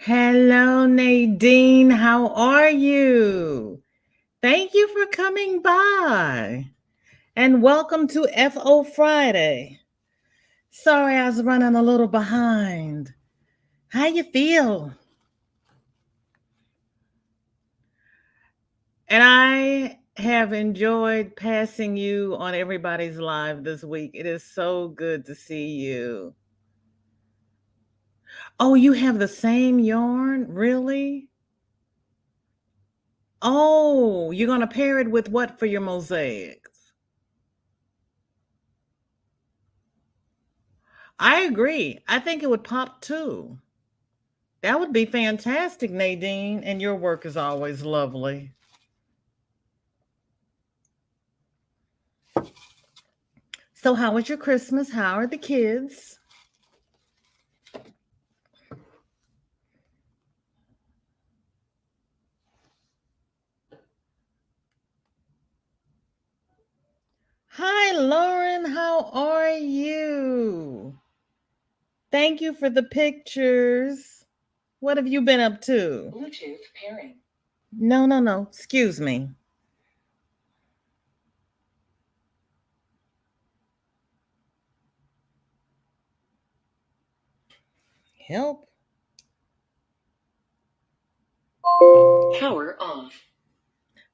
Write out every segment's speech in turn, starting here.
Hello, Nadine. How are you? Thank you for coming by. And welcome to FO Friday. Sorry I was running a little behind. How you feel? And I have enjoyed passing you on everybody's live this week. It is so good to see you. Oh, you have the same yarn? Really? Oh, you're going to pair it with what for your mosaics? I agree. I think it would pop too. That would be fantastic, Nadine. And your work is always lovely. So, how was your Christmas? How are the kids? Hi, Lauren. How are you? Thank you for the pictures. What have you been up to? Bluetooth pairing. No, no, no. Excuse me. Help. Power off.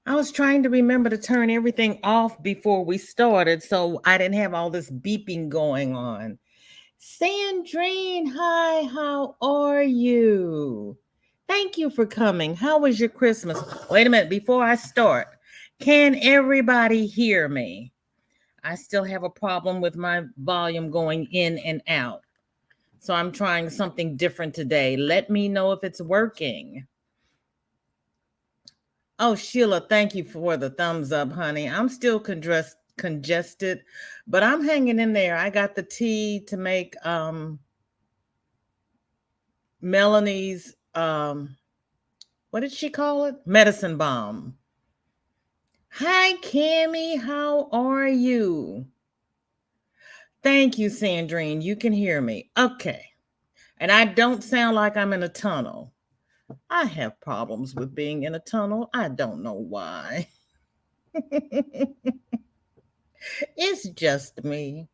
I was trying to remember to turn everything off before we started so I didn't have all this beeping going on. Sandrine, hi, how are you? Thank you for coming. How was your Christmas? Wait a minute, before I start, can everybody hear me? I still have a problem with my volume going in and out. So I'm trying something different today. Let me know if it's working. Oh, Sheila, thank you for the thumbs up, honey. I'm still congested, but I'm hanging in there. I got the tea to make Melanie's what did she call it? Medicine bomb. Hi, Cammie. How are you? Thank you, Sandrine. You can hear me. Okay. And I don't sound like I'm in a tunnel. I have problems with being in a tunnel. I don't know why. It's just me.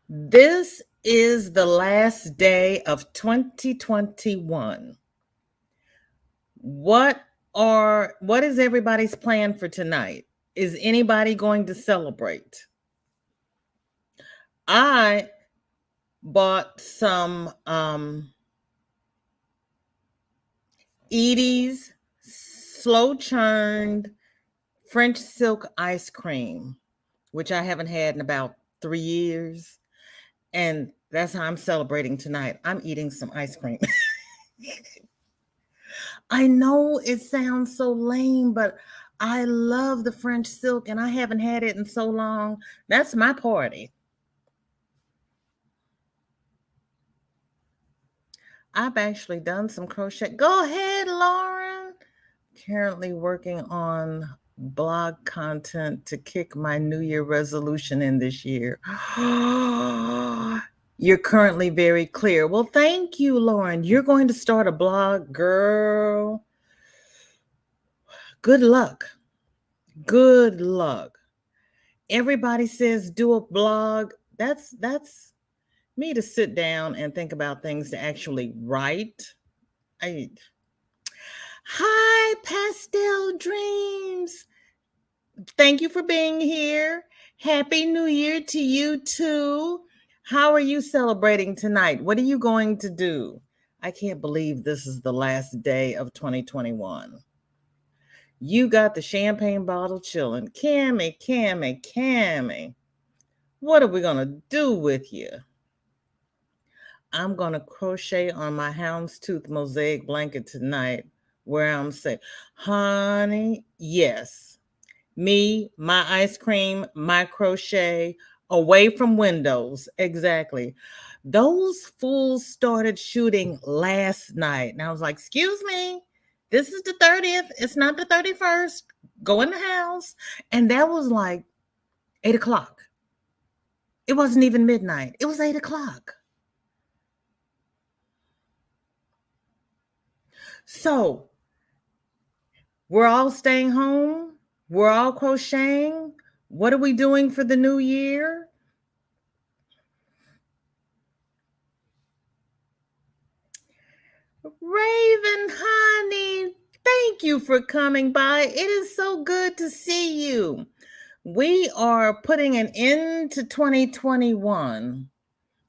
This is the last day of 2021. What is everybody's plan for tonight? Is anybody going to celebrate? I bought some Edie's slow churned French silk ice cream, which I haven't had in about 3 years. And that's how I'm celebrating tonight. I'm eating some ice cream. I know it sounds so lame, but I love the French silk and I haven't had it in so long. That's my party. I've actually done some crochet. Go ahead, Lauren. Currently working on blog content to kick my New Year resolution in this year. You're currently very clear. Well, thank you, Lauren. You're going to start a blog, girl. Good luck. Good luck. Everybody says do a blog. That's me to sit down and think about things to actually write. Hi, Pastel Dreams. Thank you for being here. Happy New Year to you too. How are you celebrating tonight? What are you going to do? I can't believe this is the last day of 2021. You got the champagne bottle chilling. Cammie. What are we going to do with you? I'm going to crochet on my houndstooth mosaic blanket tonight where I'm saying, honey, yes. Me, my ice cream, my crochet, away from windows. Exactly. Those fools started shooting last night. And I was like, excuse me, this is the 30th. It's not the 31st. Go in the house. And that was like 8 o'clock. It wasn't even midnight. It was 8 o'clock. So we're all staying home. We're all crocheting. What are we doing for the new year? Raven, honey, thank you for coming by. It is so good to see you. We are putting an end to 2021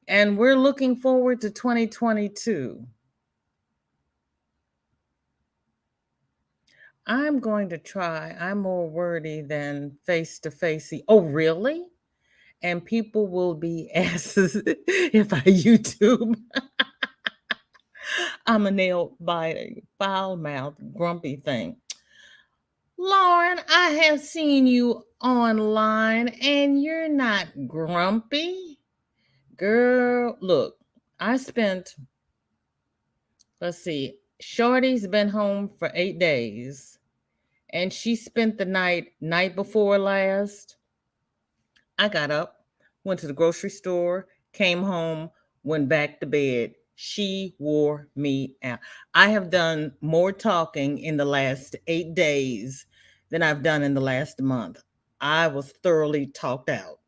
and we're looking forward to 2022. I'm going to try. I'm more wordy than face to face. Oh, really? And people will be asses if I YouTube. I'm a nail biting, foul mouth, grumpy thing. Lauren, I have seen you online and you're not grumpy. Girl, look, I spent, let's see, Shorty's been home for 8 days and she spent the night before last. I got up, went to the grocery store, came home, went back to bed. She wore me out. I have done more talking in the last 8 days than I've done in the last month. I was thoroughly talked out.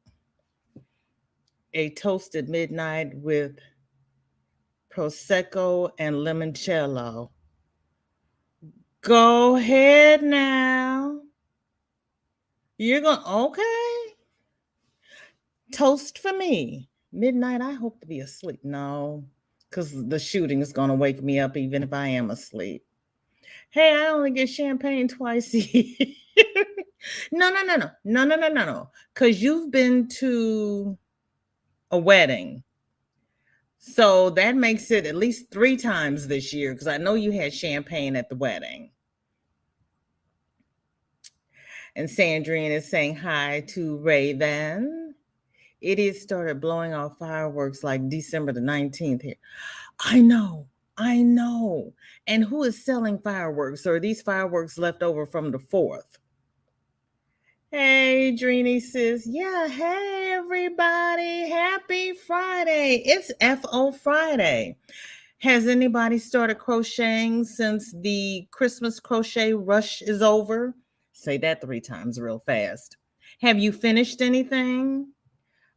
A toast at midnight with Prosecco and limoncello. Go ahead now. You're going, okay. Toast for me. Midnight, I hope to be asleep. No, because the shooting is going to wake me up even if I am asleep. Hey, I only get champagne twice a year. No. Because you've been to a wedding. So that makes it at least 3 times this year because I know you had champagne at the wedding. And Sandrine is saying hi to Raven. Idiots started blowing off fireworks like December the 19th here. I know. And who is selling fireworks? Or are these fireworks left over from the 4th? Hey, Dreeny sis. Yeah, hey, everybody. Happy Friday. It's FO Friday. Has anybody started crocheting since the Christmas crochet rush is over? Say that 3 times real fast. Have you finished anything?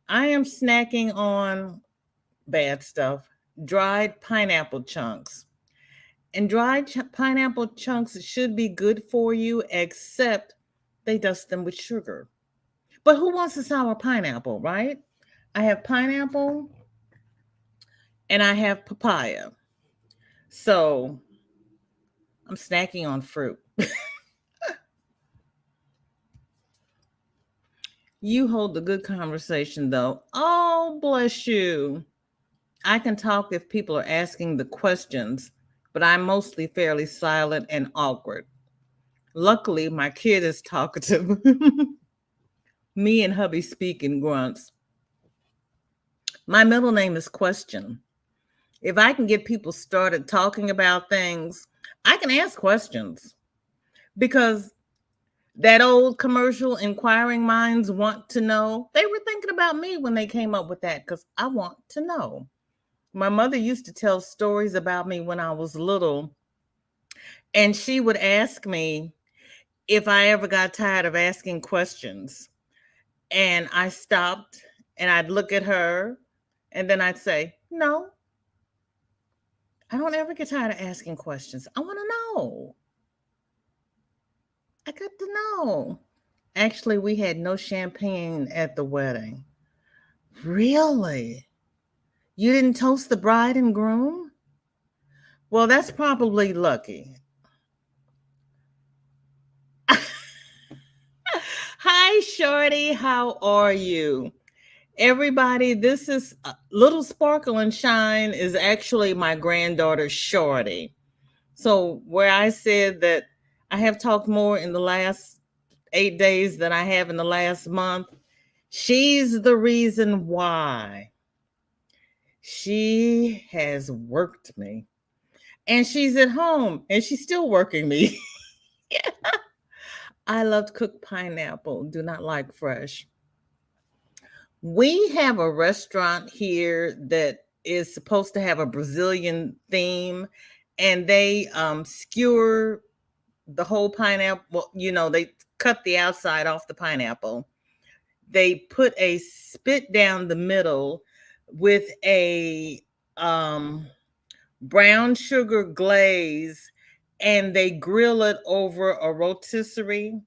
I am snacking on bad stuff, dried pineapple chunks. And dried pineapple chunks should be good for you, except they dust them with sugar. But who wants a sour pineapple, right? I have pineapple and I have papaya. So I'm snacking on fruit. You hold the good conversation, though. Oh, bless you. I can talk if people are asking the questions, but I'm mostly fairly silent and awkward. Luckily, my kid is talkative. Me and hubby speak in grunts. My middle name is Question. If I can get people started talking about things, I can ask questions because that old commercial, inquiring minds want to know, they were thinking about me when they came up with that because I want to know. My mother used to tell stories about me when I was little, and she would ask me if I ever got tired of asking questions. And I stopped and I'd look at her and then I'd say, no, I don't ever get tired of asking questions. I want to know. I got to know. Actually, we had no champagne at the wedding. Really? You didn't toast the bride and groom? Well, that's probably lucky. Hi, Shorty. How are you? Everybody, this is Little Sparkle and Shine is actually my granddaughter, Shorty. So where I said that I have talked more in the last 8 days than I have in the last month, she's the reason why. She has worked me. And she's at home and she's still working me. I love cooked pineapple, do not like fresh. We have a restaurant here that is supposed to have a Brazilian theme, and they skewer the whole pineapple. Well, they cut the outside off the pineapple. They put a spit down the middle with a brown sugar glaze, and they grill it over a rotisserie,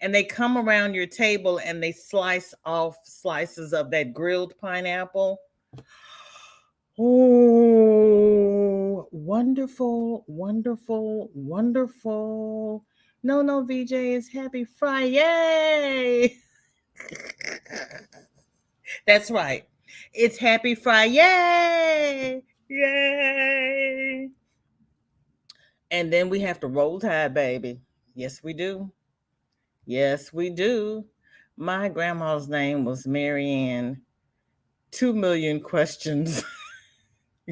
and they come around your table and they slice off slices of that grilled pineapple. Oh, wonderful, wonderful, wonderful. No, VJ, it's happy Friday. That's right. It's happy Friday. Yay. And then we have to roll tide, baby. Yes, we do. Yes, we do. My grandma's name was Mary Ann. 2 million questions,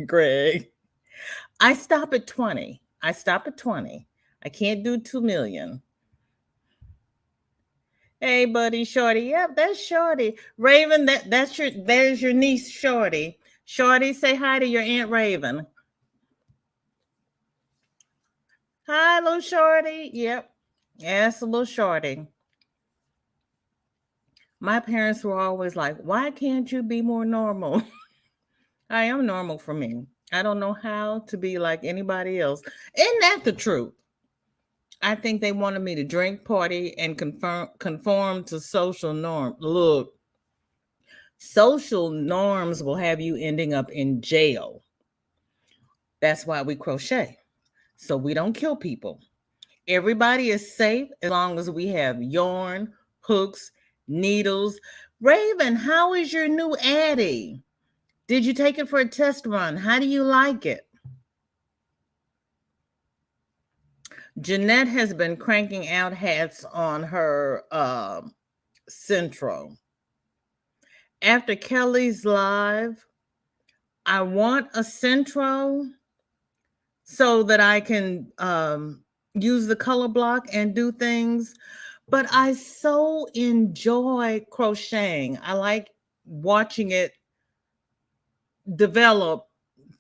Greg. I stop at 20. I can't do 2 million. Hey, buddy, Shorty. Yep, that's Shorty. Raven, there's your niece, Shorty. Shorty, say hi to your Aunt Raven. Hi, little Shorty. Yep. Yes, a little Shorty. My parents were always like, why can't you be more normal? I am normal for me. I don't know how to be like anybody else. Isn't that the truth? I think they wanted me to drink, party, and conform to social norm. Look, social norms will have you ending up in jail. That's why we crochet, so we don't kill people. Everybody is safe as long as we have yarn, hooks, needles. Raven, how is your new Addy? Did you take it for a test run? How do you like it? Jeanette has been cranking out hats on her Centro. After Kelly's live, I want a Centro so that I can use the color block and do things. But I so enjoy crocheting. I like watching it develop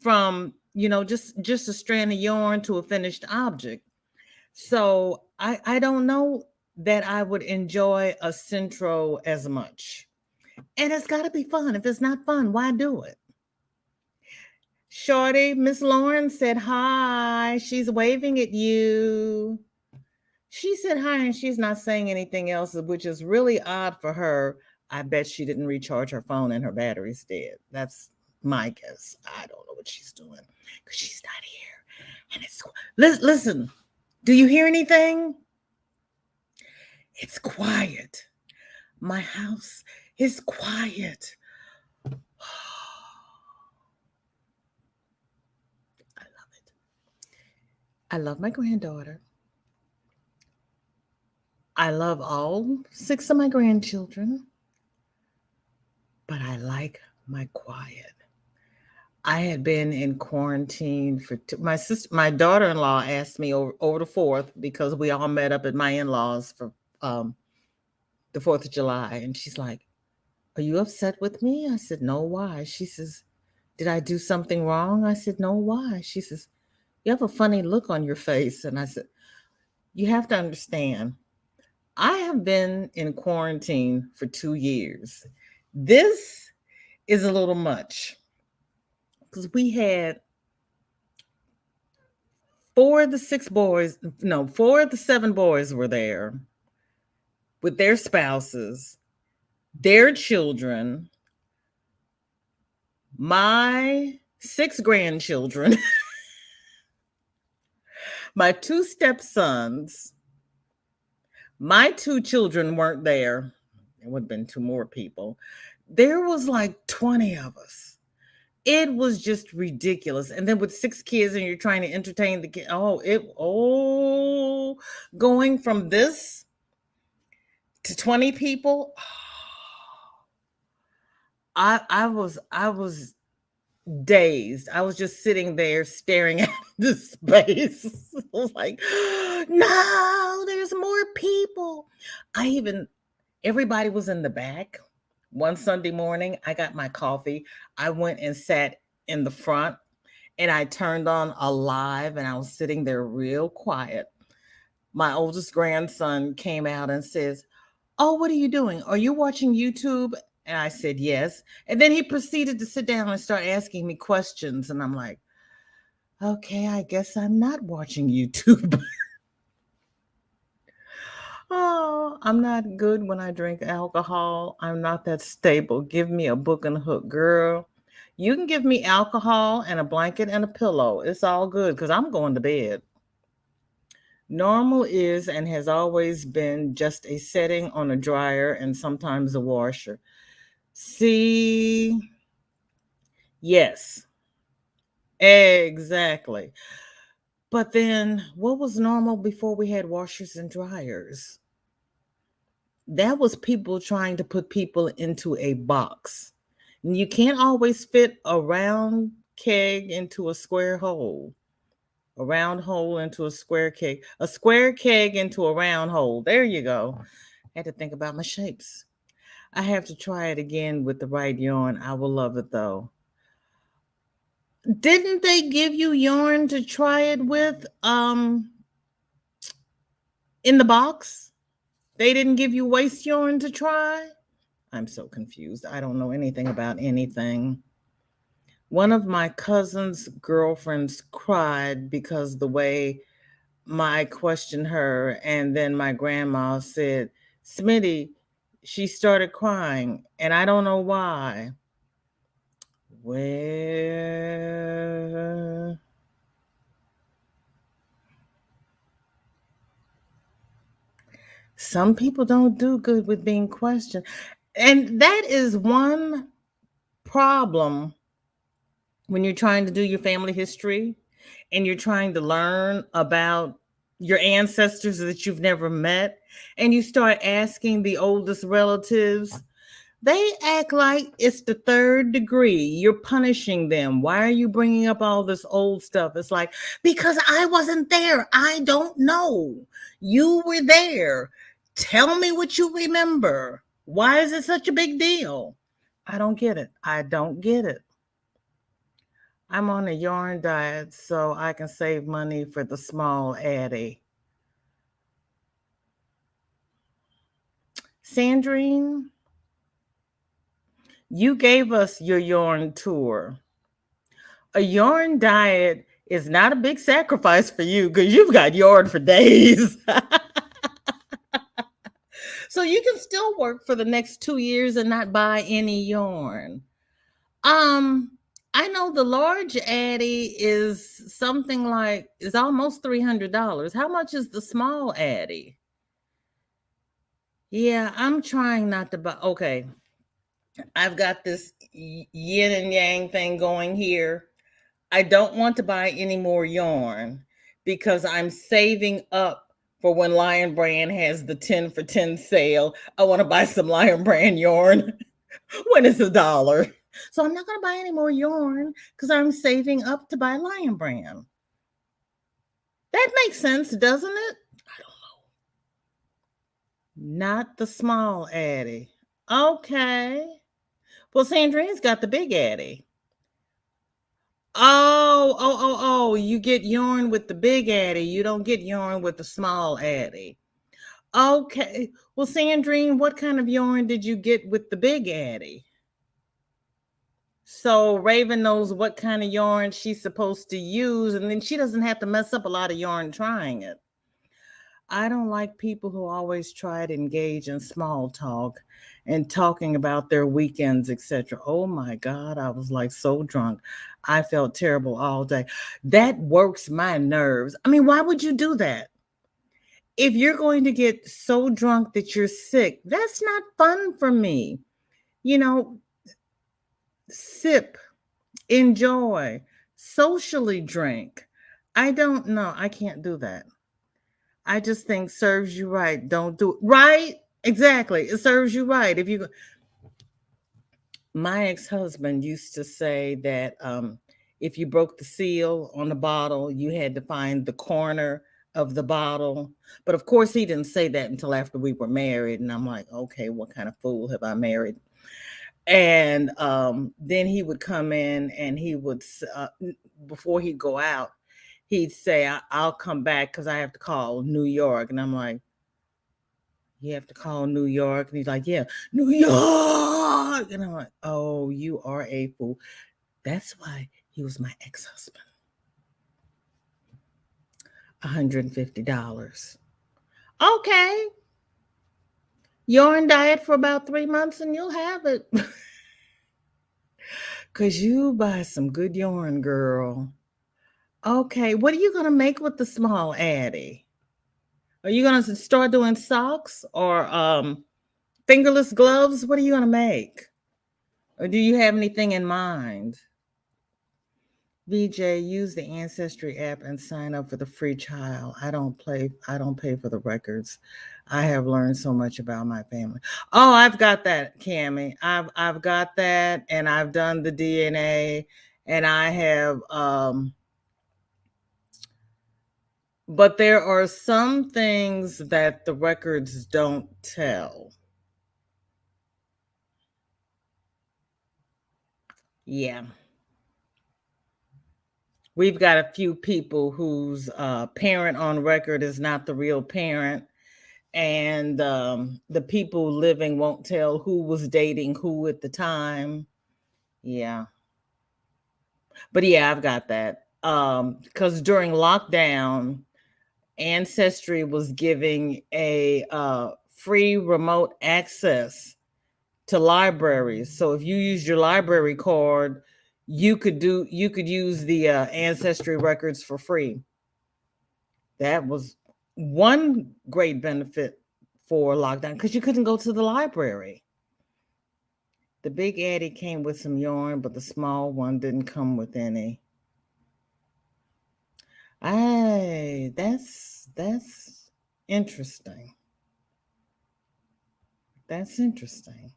from, just a strand of yarn to a finished object. So I don't know that I would enjoy a Centro as much. And it's got to be fun. If it's not fun, why do it? Shorty, Miss Lauren said hi. She's waving at you. She said hi, and she's not saying anything else, which is really odd for her. I bet she didn't recharge her phone and her battery's dead. That's my guess. I don't know what she's doing because she's not here. And it's listen. Do you hear anything? It's quiet. My house is quiet. I love it. I love my granddaughter. I love all 6 of my grandchildren. But I like my quiet. I had been in quarantine for my daughter-in-law asked me over the 4th because we all met up at my in-laws for the 4th of July. And she's like, are you upset with me? I said, no, why? She says, did I do something wrong? I said, no, why? She says, you have a funny look on your face. And I said, you have to understand, I have been in quarantine for 2 years. This is a little much because we had 4 of the 7 boys were there with their spouses, their children, my 6 grandchildren, my 2 stepsons. My 2 children weren't there. There would have been 2 more people. There was like 20 of us. It was just ridiculous. And then with 6 kids and you're trying to entertain the kids. Going from this to 20 people. I was dazed. I was just sitting there staring at the space. I was like, no, there's more people. Everybody was in the back. One Sunday morning, I got my coffee. I went and sat in the front, and I turned on a live and I was sitting there real quiet. My oldest grandson came out and says, "Oh, what are you doing? Are you watching YouTube?" And I said, "Yes." And then he proceeded to sit down and start asking me questions. And I'm like, okay, I guess I'm not watching YouTube. Oh, I'm not good when I drink alcohol. I'm not that stable. Give me a book and a hook, girl. You can give me alcohol and a blanket and a pillow. It's all good because I'm going to bed. Normal is and has always been just a setting on a dryer and sometimes a washer. See, yes, exactly. But then what was normal before we had washers and dryers? That was people trying to put people into a box. And you can't always fit a round keg into a square hole, a round hole into a square keg into a round hole. There you go. I had to think about my shapes. I have to try it again with the right yarn. I will love it though. Didn't they give you yarn to try it with in the box? They didn't give you waste yarn to try? I'm so confused. I don't know anything about anything. One of my cousin's girlfriends cried because the way I questioned her, and then my grandma said, "Smitty, she started crying, and I don't know why." Well, some people don't do good with being questioned. And that is one problem when you're trying to do your family history and you're trying to learn about your ancestors that you've never met, and you start asking the oldest relatives, they act like it's the third degree. You're punishing them. Why are you bringing up all this old stuff? It's like, because I wasn't there. I don't know. You were there. Tell me what you remember. Why is it such a big deal? I don't get it. I don't get it. I'm on a yarn diet so I can save money for the small Addie. Sandrine, you gave us your yarn tour. A yarn diet is not a big sacrifice for you because you've got yarn for days. So you can still work for the next 2 years and not buy any yarn. Um, I know the large Addy is something like is almost $300. How much is the small Addy? Yeah, I'm trying not to buy. Okay, I've got this yin and yang thing going here. I don't want to buy any more yarn because I'm saving up for when Lion Brand has the 10 for 10 sale. I want to buy some Lion Brand yarn when it's $1. So I'm not going to buy any more yarn because I'm saving up to buy Lion Brand. That makes sense, doesn't it? I don't know. Not the small Addy. Okay. Well, Sandrine's got the big Addy. Oh, you get yarn with the big Addy. You don't get yarn with the small Addy. Okay. Well, Sandrine, what kind of yarn did you get with the big Addy? So Raven knows what kind of yarn she's supposed to use, and then she doesn't have to mess up a lot of yarn trying it. I don't like people who always try to engage in small talk and talking about their weekends, etc. Oh my God, I was like so drunk. I felt terrible all day. That works my nerves. I mean, why would you do that? If you're going to get so drunk that you're sick, that's not fun for me. You know, sip, enjoy, socially drink. I don't know. I can't do that. I just think serves you right. Don't do it. Right? Exactly. It serves you right. My ex-husband used to say that if you broke the seal on the bottle, you had to find the corner of the bottle. But of course, he didn't say that until after we were married. And I'm like, okay, what kind of fool have I married? And then he would come in and he would, before he'd go out, he'd say, I'll come back because I have to call New York. And I'm like, you have to call New York? And he's like, yeah, New York. And I'm like, oh, you are a fool. That's why he was my ex-husband. $150. Okay. You're on diet for about 3 months and you'll have it. Because you buy some good yarn, girl. Okay. What are you going to make with the small Addy? Are you going to start doing socks or fingerless gloves? What are you going to make? Or do you have anything in mind? VJ, use the Ancestry app and sign up for the free trial. I don't pay for the records. I have learned so much about my family. Oh, I've got that, Cammie. I've got that, and I've done the DNA, and I have but there are some things that the records don't tell. Yeah. We've got a few people whose parent on record is not the real parent. And the people living won't tell who was dating who at the time. Yeah. But yeah, I've got that. Because during lockdown, Ancestry was giving a free remote access to libraries. So if you use your library card, you could use the Ancestry records for free. That was one great benefit for lockdown because you couldn't go to the library. The big Addy came with some yarn, but the small one didn't come with any. That's interesting. That's interesting.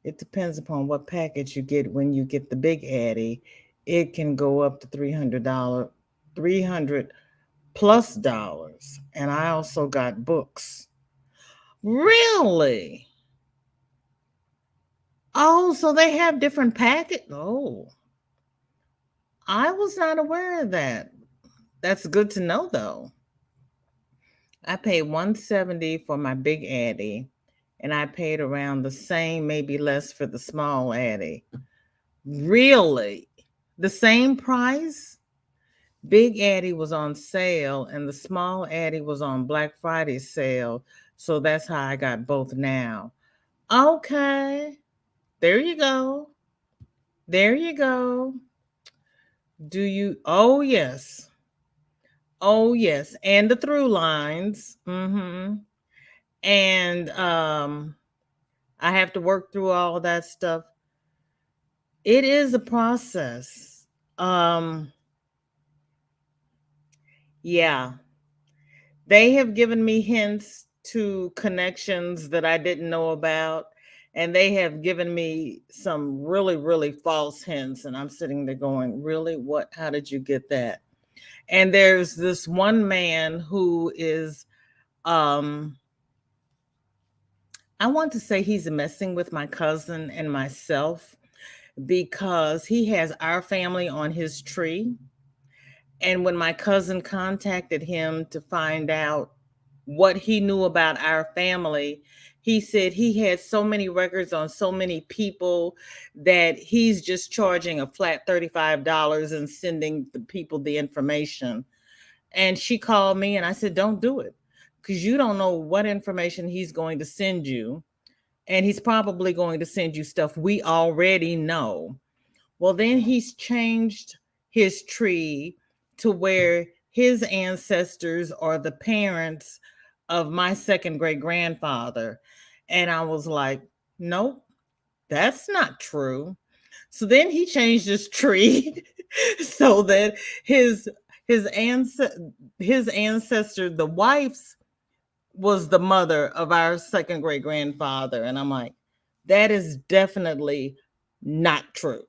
It depends upon what package you get. When you get the big Addy, it can go up to $300, $300+. And I also got books. Really? Oh, so they have different packets. Oh, I was not aware of that. That's good to know, though. I paid $170 for my big Addy, and I paid around the same, maybe less, for the small Addy. Really? The same price? Big Addy was on sale, and the small Addy was on Black Friday sale. So that's how I got both now. Okay. There you go. There you go. Do you? Oh, yes. Oh, yes. And the through lines. And I have to work through all that stuff. It is a process. Yeah. They have given me hints to connections that I didn't know about. And they have given me some really, really false hints. And I'm sitting there going, really? What? How did you get that? And there's this one man who is, I want to say he's messing with my cousin and myself because he has our family on his tree. And when my cousin contacted him to find out what he knew about our family, he said he had so many records on so many people that he's just charging a flat $35 and sending the people the information. And she called me and I said, don't do it because you don't know what information he's going to send you. And he's probably going to send you stuff we already know. Well, then he's changed his tree to where his ancestors are the parents of my second great grandfather. And I was like, nope, that's not true. So then he changed his tree so that his ancestor, the wife's, was the mother of our second great grandfather. And I'm like, that is definitely not true.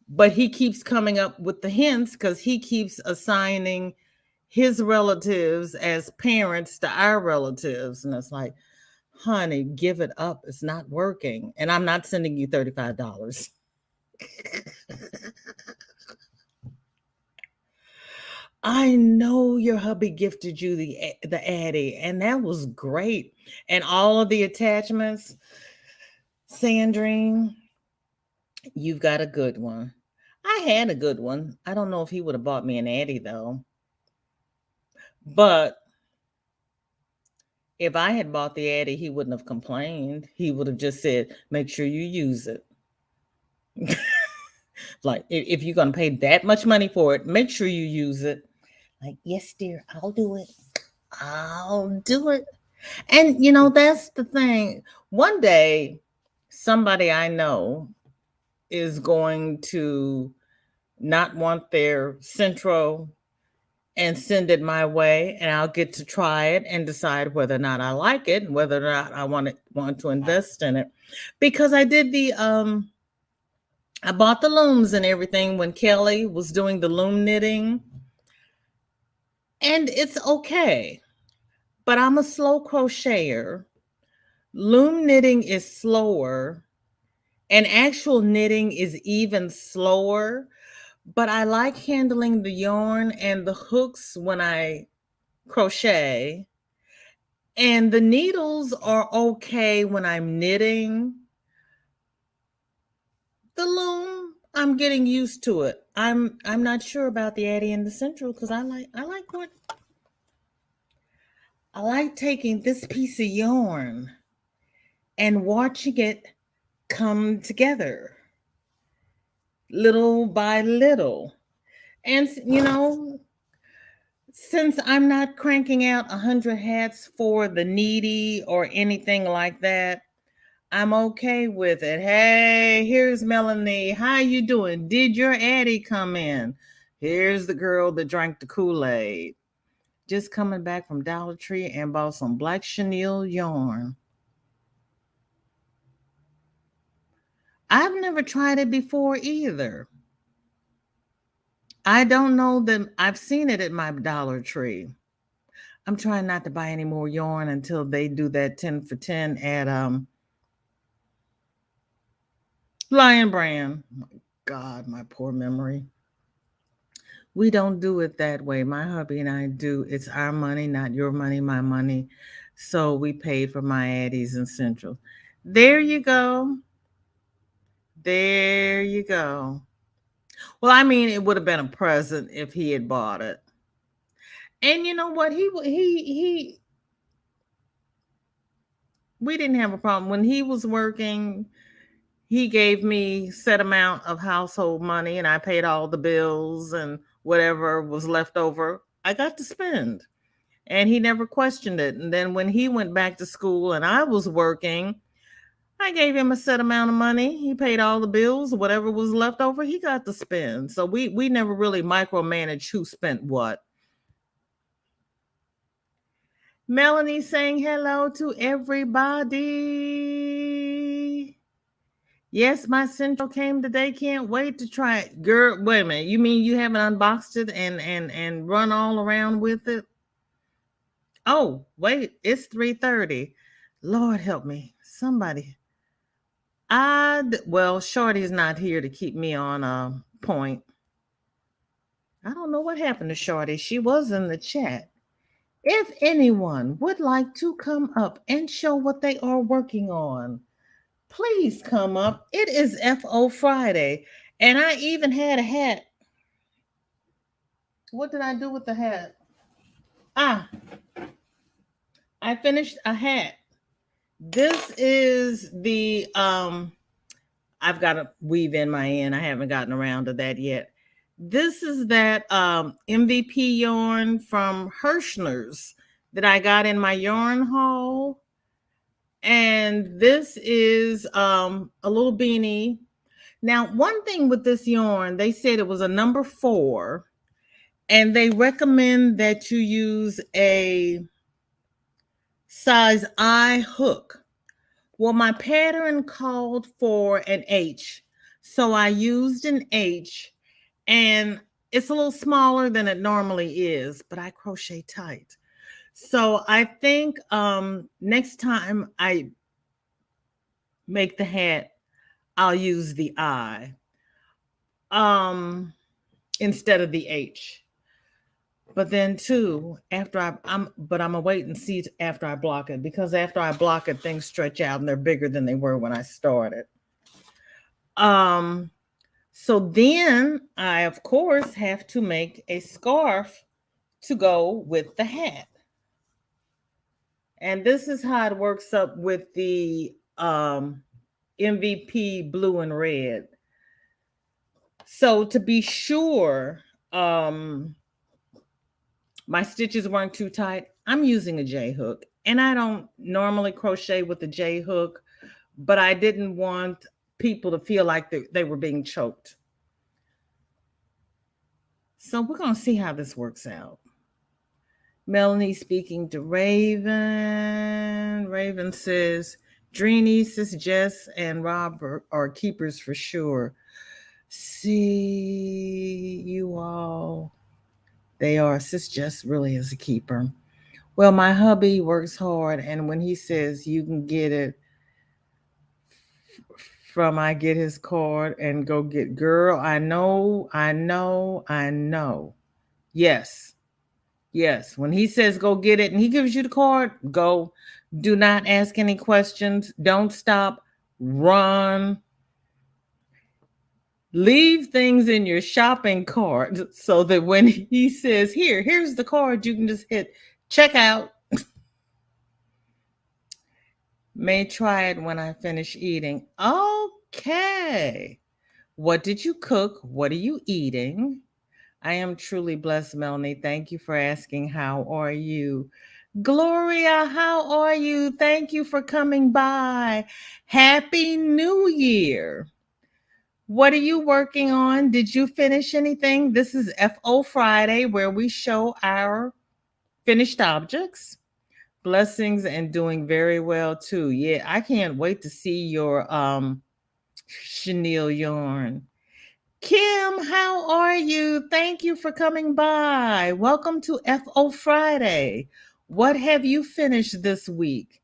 But he keeps coming up with the hints because he keeps assigning his relatives as parents to our relatives. And it's like, honey, give it up. It's not working. And I'm not sending you $35. I know your hubby gifted you the Addy, and that was great. And all of the attachments, Sandrine, you've got a good one. I had a good one. I don't know if he would have bought me an Addy though. But if I had bought the Addy, he wouldn't have complained. He would have just said, make sure you use it. Like, if you're going to pay that much money for it, make sure you use it. Like, yes, dear, I'll do it. I'll do it. And, that's the thing. One day, somebody I know is going to not want their Centro and send it my way, and I'll get to try it and decide whether or not I like it, and whether or not I want to invest in it. Because I did I bought the looms and everything when Kelly was doing the loom knitting, and it's okay. But I'm a slow crocheter. Loom knitting is slower, and actual knitting is even slower. But I like handling the yarn and the hooks when I crochet. And the needles are okay when I'm knitting. The loom, I'm getting used to it. I'm not sure about the Addy and the Central because I like taking this piece of yarn and watching it come together little by little. And since I'm not cranking out 100 hats for the needy or anything like that, I'm okay with it. Hey, here's Melanie. How you doing? Did your Addy come in? Here's the girl that drank the Kool-Aid. Just coming back from Dollar Tree and bought some black chenille yarn. I've never tried it before either. I don't know that I've seen it at my Dollar Tree. I'm trying not to buy any more yarn until they do that 10 for 10 at Lion Brand. Oh my God, my poor memory. We don't do it that way. My hubby and I do. It's our money, not your money, my money. So we paid for my Addies and Central. There you go. There you go. Well, I mean, it would have been a present if he had bought it. And you know what? We didn't have a problem when he was working. He gave me set amount of household money, and I paid all the bills, and whatever was left over, I got to spend. And he never questioned it. And then when he went back to school and I was working, I gave him a set amount of money. He paid all the bills. Whatever was left over, he got to spend. So we never really micromanaged who spent what. Melanie saying hello to everybody. Yes, my Central came today. Can't wait to try it. Girl, wait a minute. You mean you haven't unboxed it and run all around with it? Oh, wait, it's 3:30. Lord help me. Somebody. Well, Shorty's not here to keep me on point. I don't know what happened to Shorty. She was in the chat. If anyone would like to come up and show what they are working on, please come up. It is FO Friday. And I even had a hat. What did I do with the hat? I finished a hat. This is the I've got to weave in my end. I haven't gotten around to that yet. This is that MVP yarn from Hirschner's that I got in my yarn haul. And this is a little beanie. Now, one thing with this yarn, they said it was a number 4, and they recommend that you use a size I hook. Well, my pattern called for an H, so I used an H, and it's a little smaller than it normally is, but I crochet tight. So I think next time I make the hat, I'll use the I um instead of the H. But then too, after I'm gonna wait and see after I block it, because after I block it, things stretch out and they're bigger than they were when I started. Um, so then I of course have to make a scarf to go with the hat. And this is how it works up with the MVP blue and red. So to be sure, my stitches weren't too tight, I'm using a J hook. And I don't normally crochet with a J hook, but I didn't want people to feel like they were being choked. So we're going to see how this works out. Melanie speaking to Raven. Raven says, Dreenie, Sis Jess, and Robert are keepers for sure. See you all. They are. Sis Jess really is a keeper. Well, my hubby works hard, and when he says you can get it from I get his card and go get, girl, I know. Yes. Yes. When he says go get it and he gives you the card, go. Do not ask any questions. Don't stop. Run. Leave things in your shopping cart so that when he says, here's the card, you can just hit checkout. May try it when I finish eating. Okay. What did you cook? What are you eating? I am truly blessed, Melanie. Thank you for asking. How are you? Gloria, how are you? Thank you for coming by. Happy New Year. What are you working on? Did you finish anything? This is FO Friday, where we show our finished objects. Blessings and doing very well too. Yeah, I can't wait to see your chenille yarn. Kim, how are you? Thank you for coming by. Welcome to FO Friday. What have you finished this week?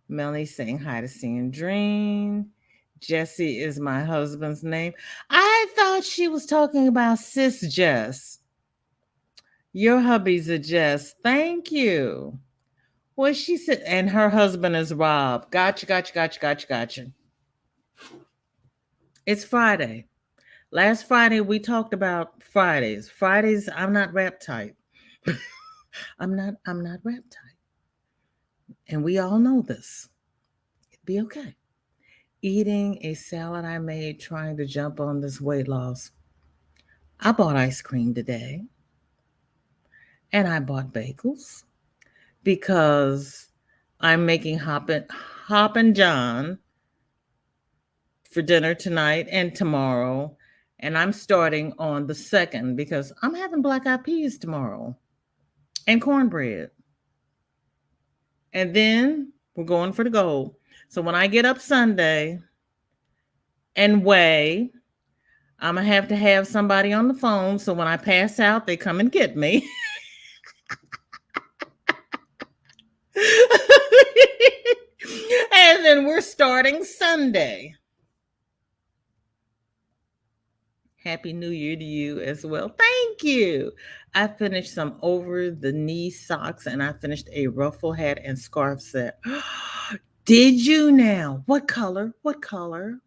Melanie saying hi to Sandrine. Jesse is my husband's name. I thought she was talking about Sis Jess. Your hubby's a Jess. Thank you. Well, she said, and her husband is Rob. Gotcha. It's Friday. Last Friday, we talked about Fridays. Fridays, I'm not rap type. I'm not rap type. And we all know this. It'd be okay. Eating a salad I made trying to jump on this weight loss. I bought ice cream today. And I bought bagels because I'm making Hoppin' John for dinner tonight and tomorrow. And I'm starting on the 2nd because I'm having black eyed peas tomorrow and cornbread. And then we're going for the gold. So when I get up Sunday and weigh, I'm going to have somebody on the phone. So when I pass out, they come and get me. And then we're starting Sunday. Happy New Year to you as well. Thank you. I finished some over the knee socks and I finished a ruffle hat and scarf set. Did you now? What color? What color?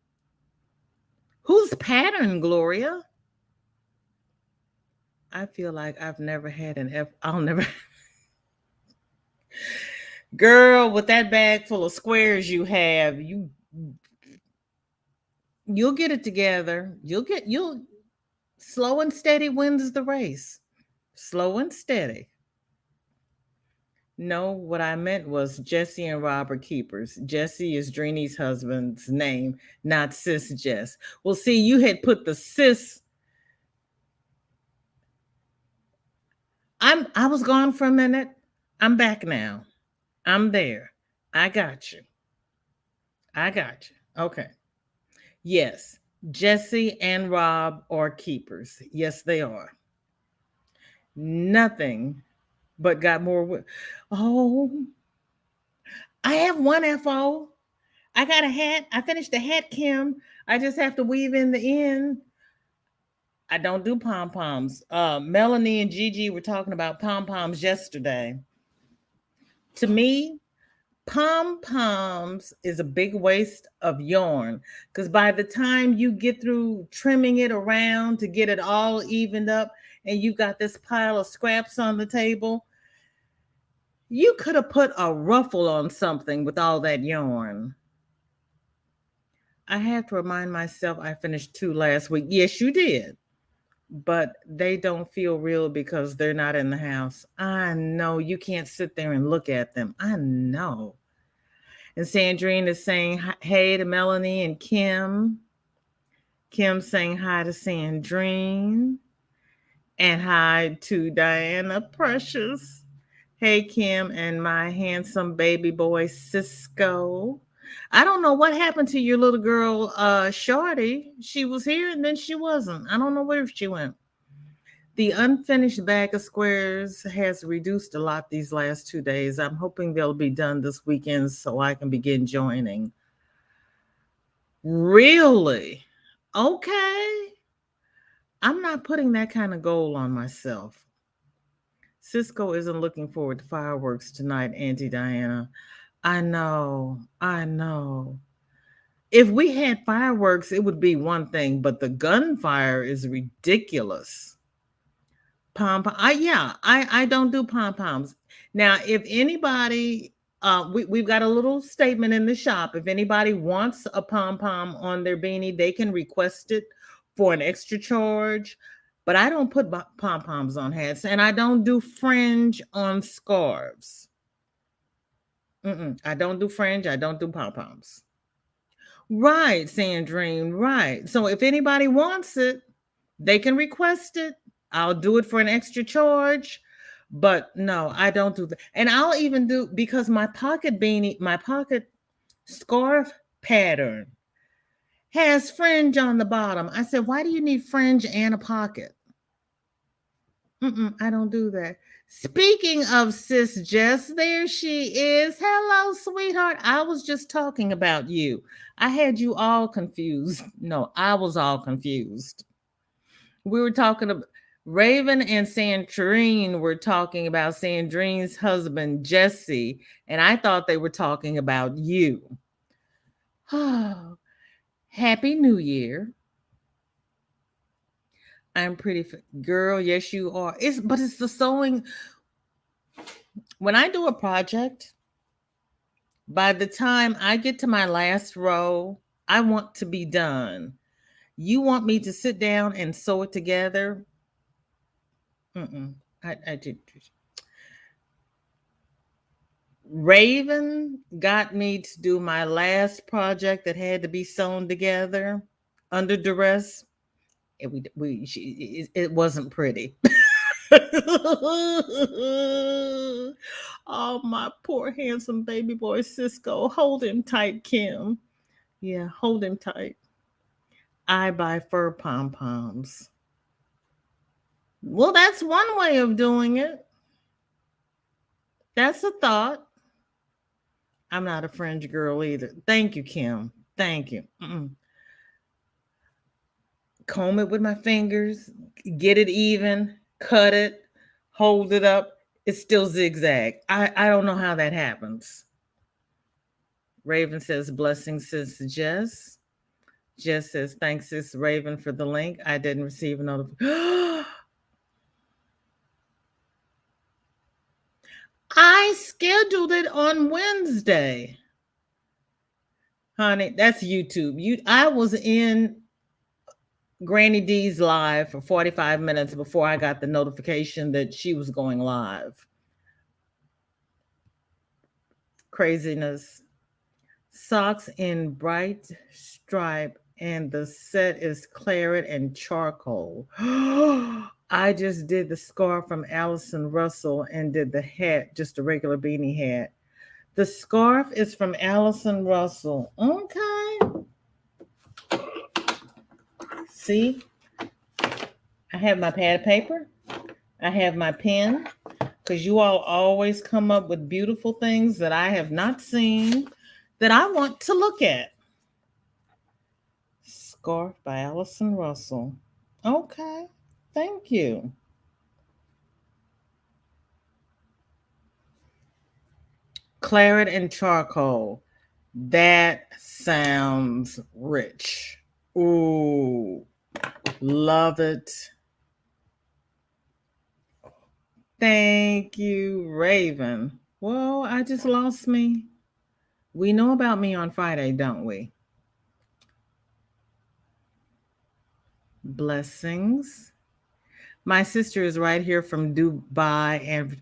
Whose pattern, Gloria? I feel like I've never had I'll never. Girl, with that bag full of squares you have, you'll get it together. You'll slow and steady wins the race. Slow and steady. No, what I meant was Jesse and Robert Keepers. Jesse is Dreenie's husband's name, not Sis Jess. Well, see, you had put the sis. I was gone for a minute. I'm back now. I'm there. I got you. Okay. Yes. Jesse and Rob are keepers. Yes, they are. Nothing but got more. Oh, I have one FO. I got a hat. I finished the hat, Kim. I just have to weave in the end. I don't do pom poms. Melanie and Gigi were talking about pom poms yesterday. To me, pom poms is a big waste of yarn because by the time you get through trimming it around to get it all evened up and you've got this pile of scraps on the table, you could have put a ruffle on something with all that yarn. I have to remind myself I finished 2 last week. Yes, you did. But they don't feel real because they're not in the house. I know you can't sit there and look at them. I know. And Sandrine is saying hey to Melanie and Kim. Kim saying hi to Sandrine. And hi to Diana Precious. Hey, Kim, and my handsome baby boy, Cisco. I don't know what happened to your little girl, Shorty. She was here and then she wasn't. I don't know where she went. The unfinished bag of squares has reduced a lot these last 2 days. I'm hoping they'll be done this weekend so I can begin joining. Really? Okay. I'm not putting that kind of goal on myself. Cisco isn't looking forward to fireworks tonight, Auntie Diana. I know. If we had fireworks, it would be one thing, but the gunfire is ridiculous. I don't do pom poms. Now, if anybody, we've got a little statement in the shop. If anybody wants a pom pom on their beanie, they can request it for an extra charge. But I don't put pom poms on hats, and I don't do fringe on scarves. I don't do fringe. I don't do pom poms. Right, Sandrine. Right. So if anybody wants it, they can request it. I'll do it for an extra charge. But no, I don't do that. And I'll even do because my pocket beanie, my pocket scarf pattern has fringe on the bottom. I said, why do you need fringe and a pocket? I don't do that. Speaking of Sis Jess, there she is. Hello, sweetheart. I was just talking about you. I had you all confused. No, I was all confused. We were talking about Raven and Sandrine were talking about Sandrine's husband, Jesse, and I thought they were talking about you. Oh, Happy New Year. I'm pretty girl, yes you are. But it's the sewing. When I do a project, by the time I get to my last row, I want to be done. You want me to sit down and sew it together? I did. Raven got me to do my last project that had to be sewn together under duress. It wasn't pretty. Oh, my poor handsome baby boy Cisco. Hold him tight, Kim. Yeah, hold him tight. I buy fur pom poms. Well, that's one way of doing it. That's a thought. I'm not a fringe girl either. Thank you, Kim. Thank you. Comb it with my fingers, get it even, cut it, hold it up. It's still zigzag. I don't know how that happens. Raven says, blessings, sis Jess. Jess says, thanks, sis Raven, for the link. I didn't receive a notification. I scheduled it on Wednesday. Honey, that's YouTube. I was in Granny D's live for 45 minutes before I got the notification that she was going live. Craziness. Socks in bright stripe, and the set is claret and charcoal. I just did the scarf from Allison Russell and did the hat, just a regular beanie hat. The scarf is from Allison Russell. Okay. See, I have my pad of paper. I have my pen because you all always come up with beautiful things that I have not seen that I want to look at. Scarf by Allison Russell. Okay, thank you. Claret and charcoal. That sounds rich. Ooh, love it. Thank you, Raven. Well, I just lost me. We know about me on Friday, don't we? Blessings. My sister is right here from Dubai and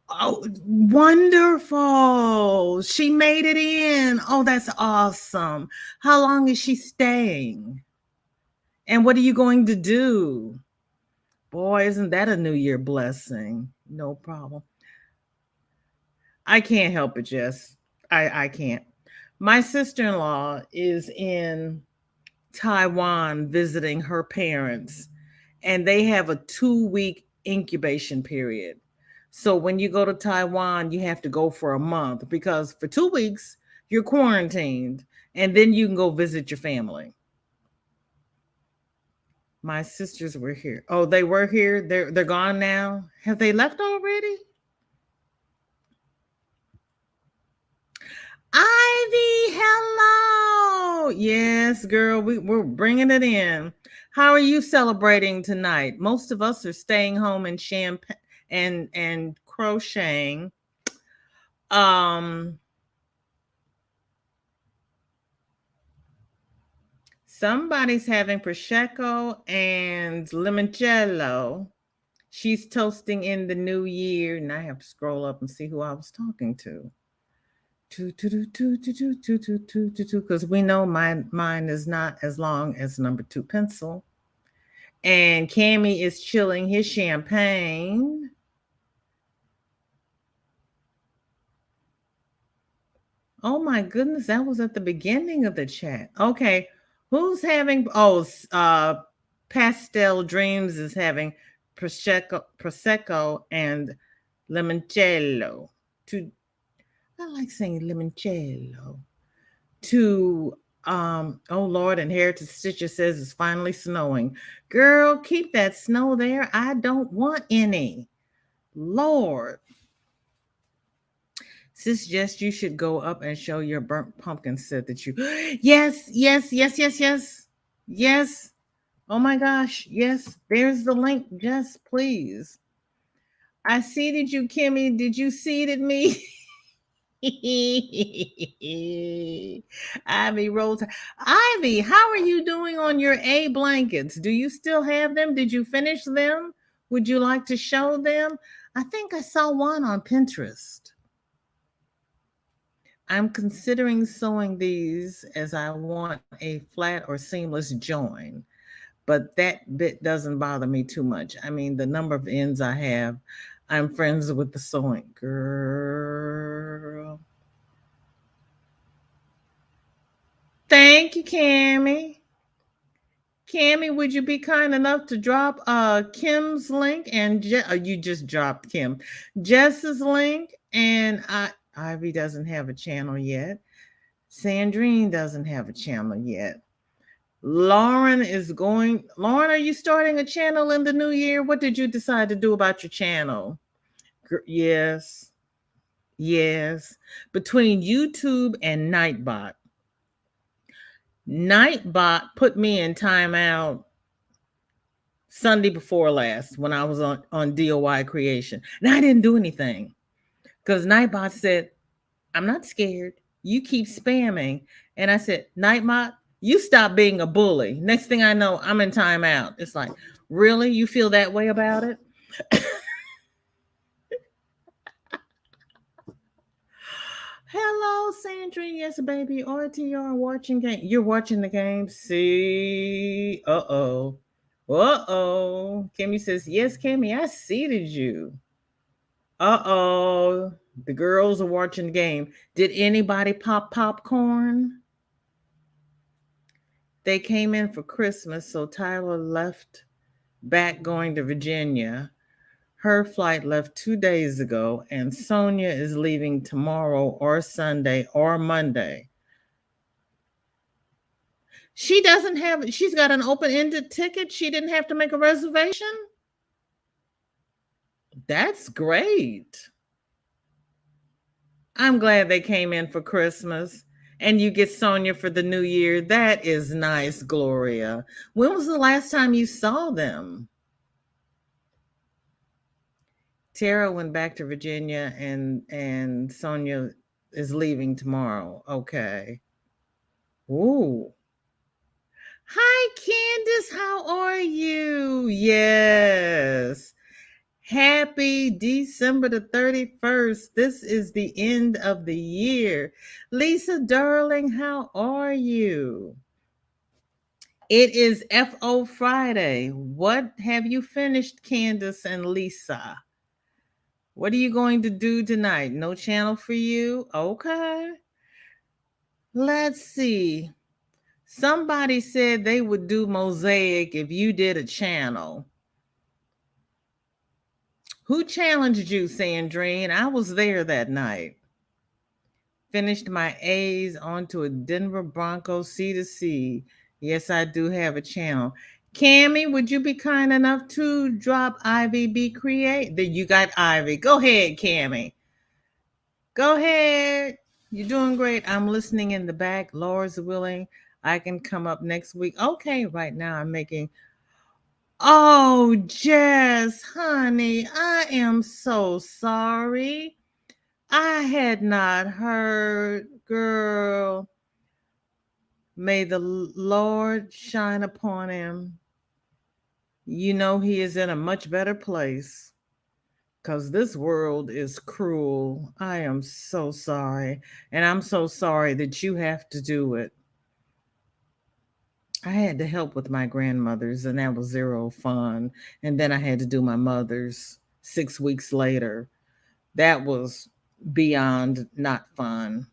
oh, wonderful. She made it in. Oh, that's awesome. How long is she staying? And what are you going to do? Boy, isn't that a New Year blessing? No problem. I can't help it, Jess. I can't. My sister-in-law is in Taiwan visiting her parents, and they have a 2-week incubation period. So when you go to Taiwan, you have to go for a month because for 2 weeks you're quarantined, and then you can go visit your family. My sisters were here. Oh, they were here. They're gone now. Have they left already? Ivy, hello. Yes, girl, we're bringing it in. How are you celebrating tonight? Most of us are staying home and champagne and crocheting. Um, somebody's having prosecco and limoncello. She's toasting in the new year, and I have to scroll up and see who I was talking to. Because we know mine is not as long as number 2 pencil. And Cammy is chilling his champagne. Oh my goodness, that was at the beginning of the chat. Okay, who's having? Pastel Dreams is having prosecco and limoncello. To I like saying limoncello. To oh Lord, and Heritage Stitcher says it's finally snowing. Girl, keep that snow there. I don't want any. Lord. Sis, just you should go up and show your burnt pumpkin set that you yes, yes, yes, yes, yes, yes. Oh my gosh, yes. There's the link. Just please. I seeded you, Kimmy. Did you seeded me? Ivy rolls. Ivy, how are you doing on your A blankets? Do you still have them? Did you finish them? Would you like to show them? I think I saw one on Pinterest. I'm considering sewing these as I want a flat or seamless join, but that bit doesn't bother me too much. I mean, the number of ends I have, I'm friends with the sewing girl. Thank you, Cammy. Cammy, would you be kind enough to drop Kim's link and you just dropped Kim, Jess's link, and Ivy doesn't have a channel yet. Sandrine doesn't have a channel yet. Lauren, are you starting a channel in the new year? What did you decide to do about your channel? Yes. Yes. Between YouTube and Nightbot. Nightbot put me in timeout Sunday before last when I was on DOY creation. And I didn't do anything because Nightbot said, I'm not scared. You keep spamming. And I said, Nightbot, you stop being a bully. Next thing I know, I'm in timeout. It's like, really? You feel that way about it? Hello, Sandra. Yes, baby. RTR watching game. You're watching the game. See? Uh-oh. Uh-oh. Kimmy says, yes, Kimmy, I seated you. Uh-oh. The girls are watching the game. Did anybody pop popcorn? They came in for Christmas, so Tyler left back going to Virginia. Her flight left 2 days ago, and Sonia is leaving tomorrow or Sunday or Monday. She doesn't have, she's got an open-ended ticket. She didn't have to make a reservation. That's great. I'm glad they came in for Christmas. And you get Sonia for the new year. That is nice, Gloria. When was the last time you saw them? Tara went back to Virginia and Sonia is leaving tomorrow. Okay. Ooh. Hi, Candace. How are you? Yes. Happy December the 31st. This is the end of the year. Lisa, darling, how are you? It is FO Friday. What have you finished, Candace and Lisa? What are you going to do tonight? No channel for you? Okay. Let's see. Somebody said they would do Mosaic if you did a channel. Who challenged you, Sandrine? I was there that night. Finished my A's onto a Denver Broncos C2C. Yes, I do have a channel. Cammy, would you be kind enough to drop Ivy Be Create? Then you got Ivy. Go ahead, Cammy. Go ahead. You're doing great. I'm listening in the back. Laura's willing. I can come up next week. Okay, right now I'm making. Oh, Jess, honey, I am so sorry. I had not heard, girl. May the Lord shine upon him. You know, he is in a much better place because this world is cruel. I am so sorry. And I'm so sorry that you have to do it. I had to help with my grandmother's, and that was zero fun. And then I had to do my mother's 6 weeks later. That was beyond not fun.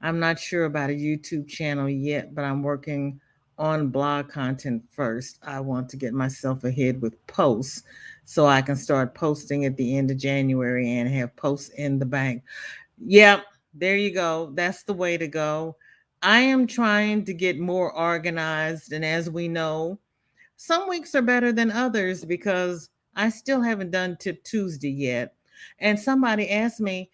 I'm not sure about a YouTube channel yet, but I'm working on blog content first. I want to get myself ahead with posts so I can start posting at the end of January and have posts in the bank. Yep, there you go. That's the way to go. I am trying to get more organized. And as we know, some weeks are better than others because I still haven't done Tip Tuesday yet. And somebody asked me,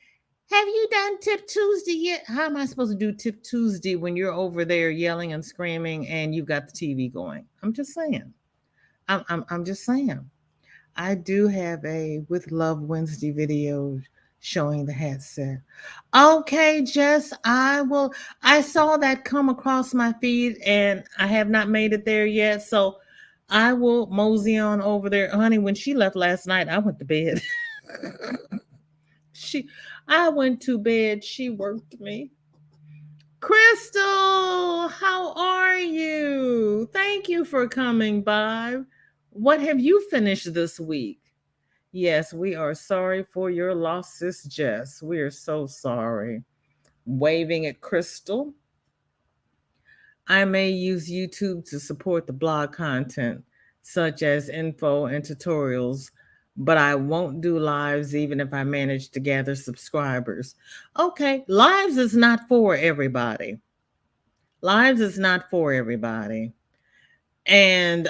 have you done Tip Tuesday yet? How am I supposed to do Tip Tuesday when you're over there yelling and screaming and you've got the TV going? I'm just saying. I'm just saying. I do have a With Love Wednesday video showing the hat set. Okay, Jess, I will. I saw that come across my feed and I have not made it there yet. So I will mosey on over there. Honey, when she left last night, I went to bed. I went to bed. She worked me. Crystal, how are you? Thank you for coming by. What have you finished this week? Yes, we are sorry for your loss, Sis Jess. We are so sorry. Waving at Crystal. I may use YouTube to support the blog content, such as info and tutorials, but I won't do lives even if I manage to gather subscribers. Okay, lives is not for everybody. Lives is not for everybody. And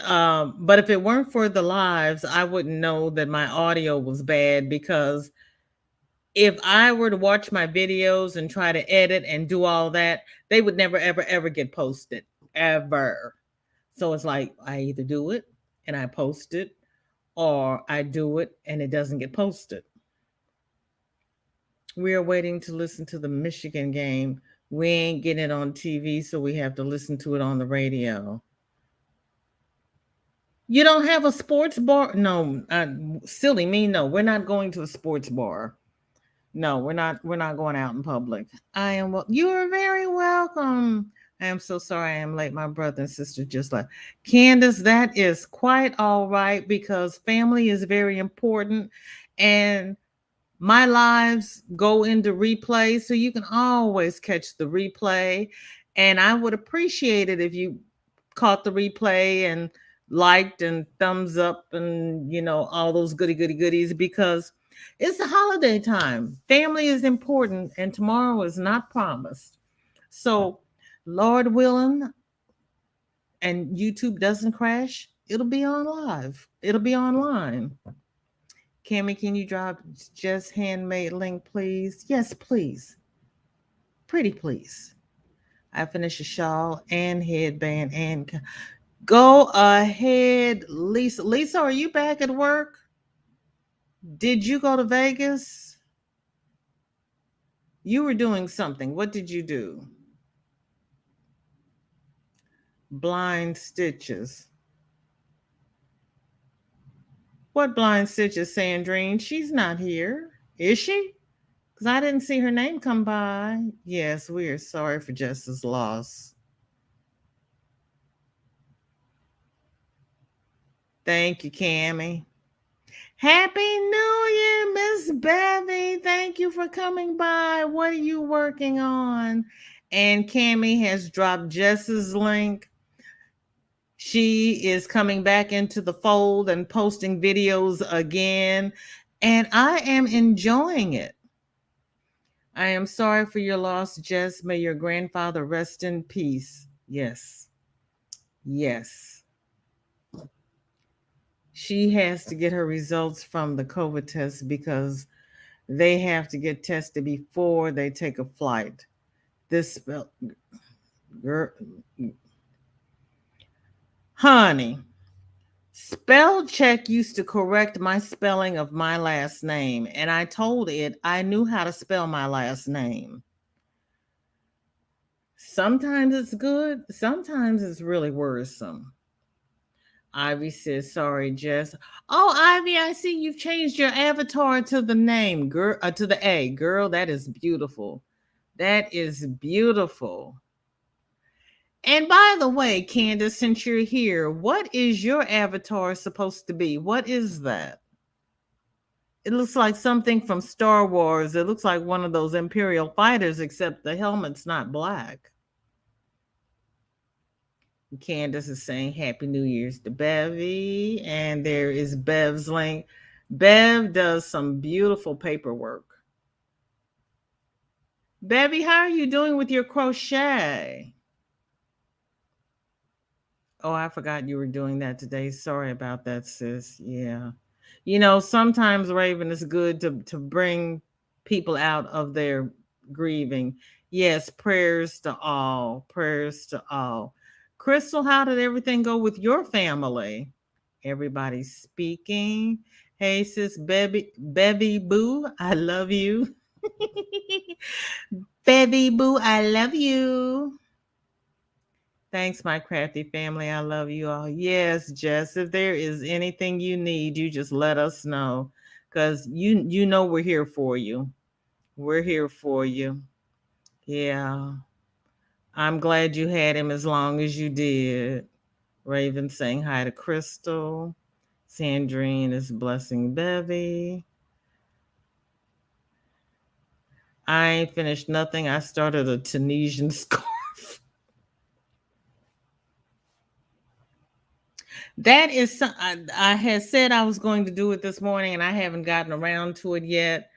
but if it weren't for the lives, I wouldn't know that my audio was bad, because if I were to watch my videos and try to edit and do all that, they would never, ever, ever get posted, ever. So it's like I either do it and I post it, or I do it and it doesn't get posted. We are waiting to listen to the Michigan game. We ain't getting it on TV, so we have to listen to it on the radio. You don't have a sports bar? No, silly me. No, we're not going to a sports bar. No, we're not. We're not going out in public. I am. You are very welcome. I am so sorry I am late. My brother and sister just left. Candace, that is quite all right, because family is very important, and my lives go into replay, so you can always catch the replay. And I would appreciate it if you caught the replay and liked and thumbs up and all those goodies because it's the holiday time. Family is important and tomorrow is not promised. So, Lord willing, and YouTube doesn't crash, it'll be on live. It'll be online. Cammy, can you drop Just Handmade link, please? Yes, please. Pretty please. I finished a shawl and headband and go ahead, Lisa. Lisa, are you back at work? Did you go to Vegas? You were doing something. What did you do? Blind stitches. What blind stitches, Sandrine? She's not here. Is she? Because I didn't see her name come by. Yes, we are sorry for Jess's loss. Thank you, Cammie. Happy New Year, Miss Bevy. Thank you for coming by. What are you working on? And Cammie has dropped Jess's link. She is coming back into the fold and posting videos again. And I am enjoying it. I am sorry for your loss, Jess. May your grandfather rest in peace. Yes. Yes. She has to get her results from the COVID test because they have to get tested before they take a flight. This spell, girl, honey, spell check used to correct my spelling of my last name, and I told it I knew how to spell my last name. Sometimes it's good, sometimes it's really worrisome. Ivy says, sorry, Jess. Oh, Ivy, I see you've changed your avatar to the name, girl, to the A. Girl, that is beautiful. That is beautiful. And by the way, Candace, since you're here, what is your avatar supposed to be? What is that? It looks like something from Star Wars. It looks like one of those Imperial fighters, except the helmet's not black. Candace is saying Happy New Year's to Bevy. And there is Bev's link. Bev does some beautiful paperwork. Bevy, how are you doing with your crochet? Oh, I forgot you were doing that today. Sorry about that, sis. Yeah. Sometimes, Raven, is good to bring people out of their grieving. Yes, prayers to all. Prayers to all. Crystal, how did everything go with your family? Everybody's speaking. Hey, sis, Bevy Boo, I love you. Bevy Boo, I love you. Thanks, my crafty family. I love you all. Yes, Jess, if there is anything you need, you just let us know. Because you know we're here for you. We're here for you. Yeah. I'm glad you had him as long as you did. Raven saying hi to Crystal. Sandrine is blessing Bevy. I ain't finished nothing. I started a Tunisian scarf. That is, I had said I was going to do it this morning and I haven't gotten around to it yet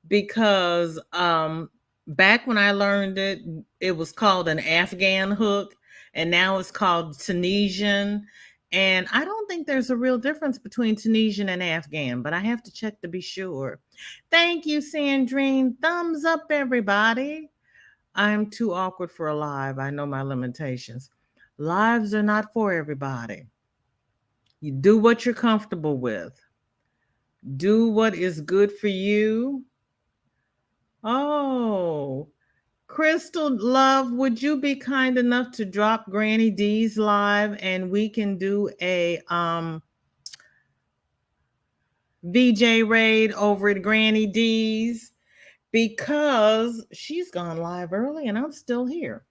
because back when I learned it, it was called an Afghan hook and now it's called Tunisian. And I don't think there's a real difference between Tunisian and Afghan, but I have to check to be sure. Thank you, Sandrine. Thumbs up, everybody. I'm too awkward for a live. I know my limitations. Lives are not for everybody. You do what you're comfortable with. Do what is good for you. Oh, Crystal Love, would you be kind enough to drop Granny D's live and we can do a VJ raid over at Granny D's because she's gone live early and I'm still here.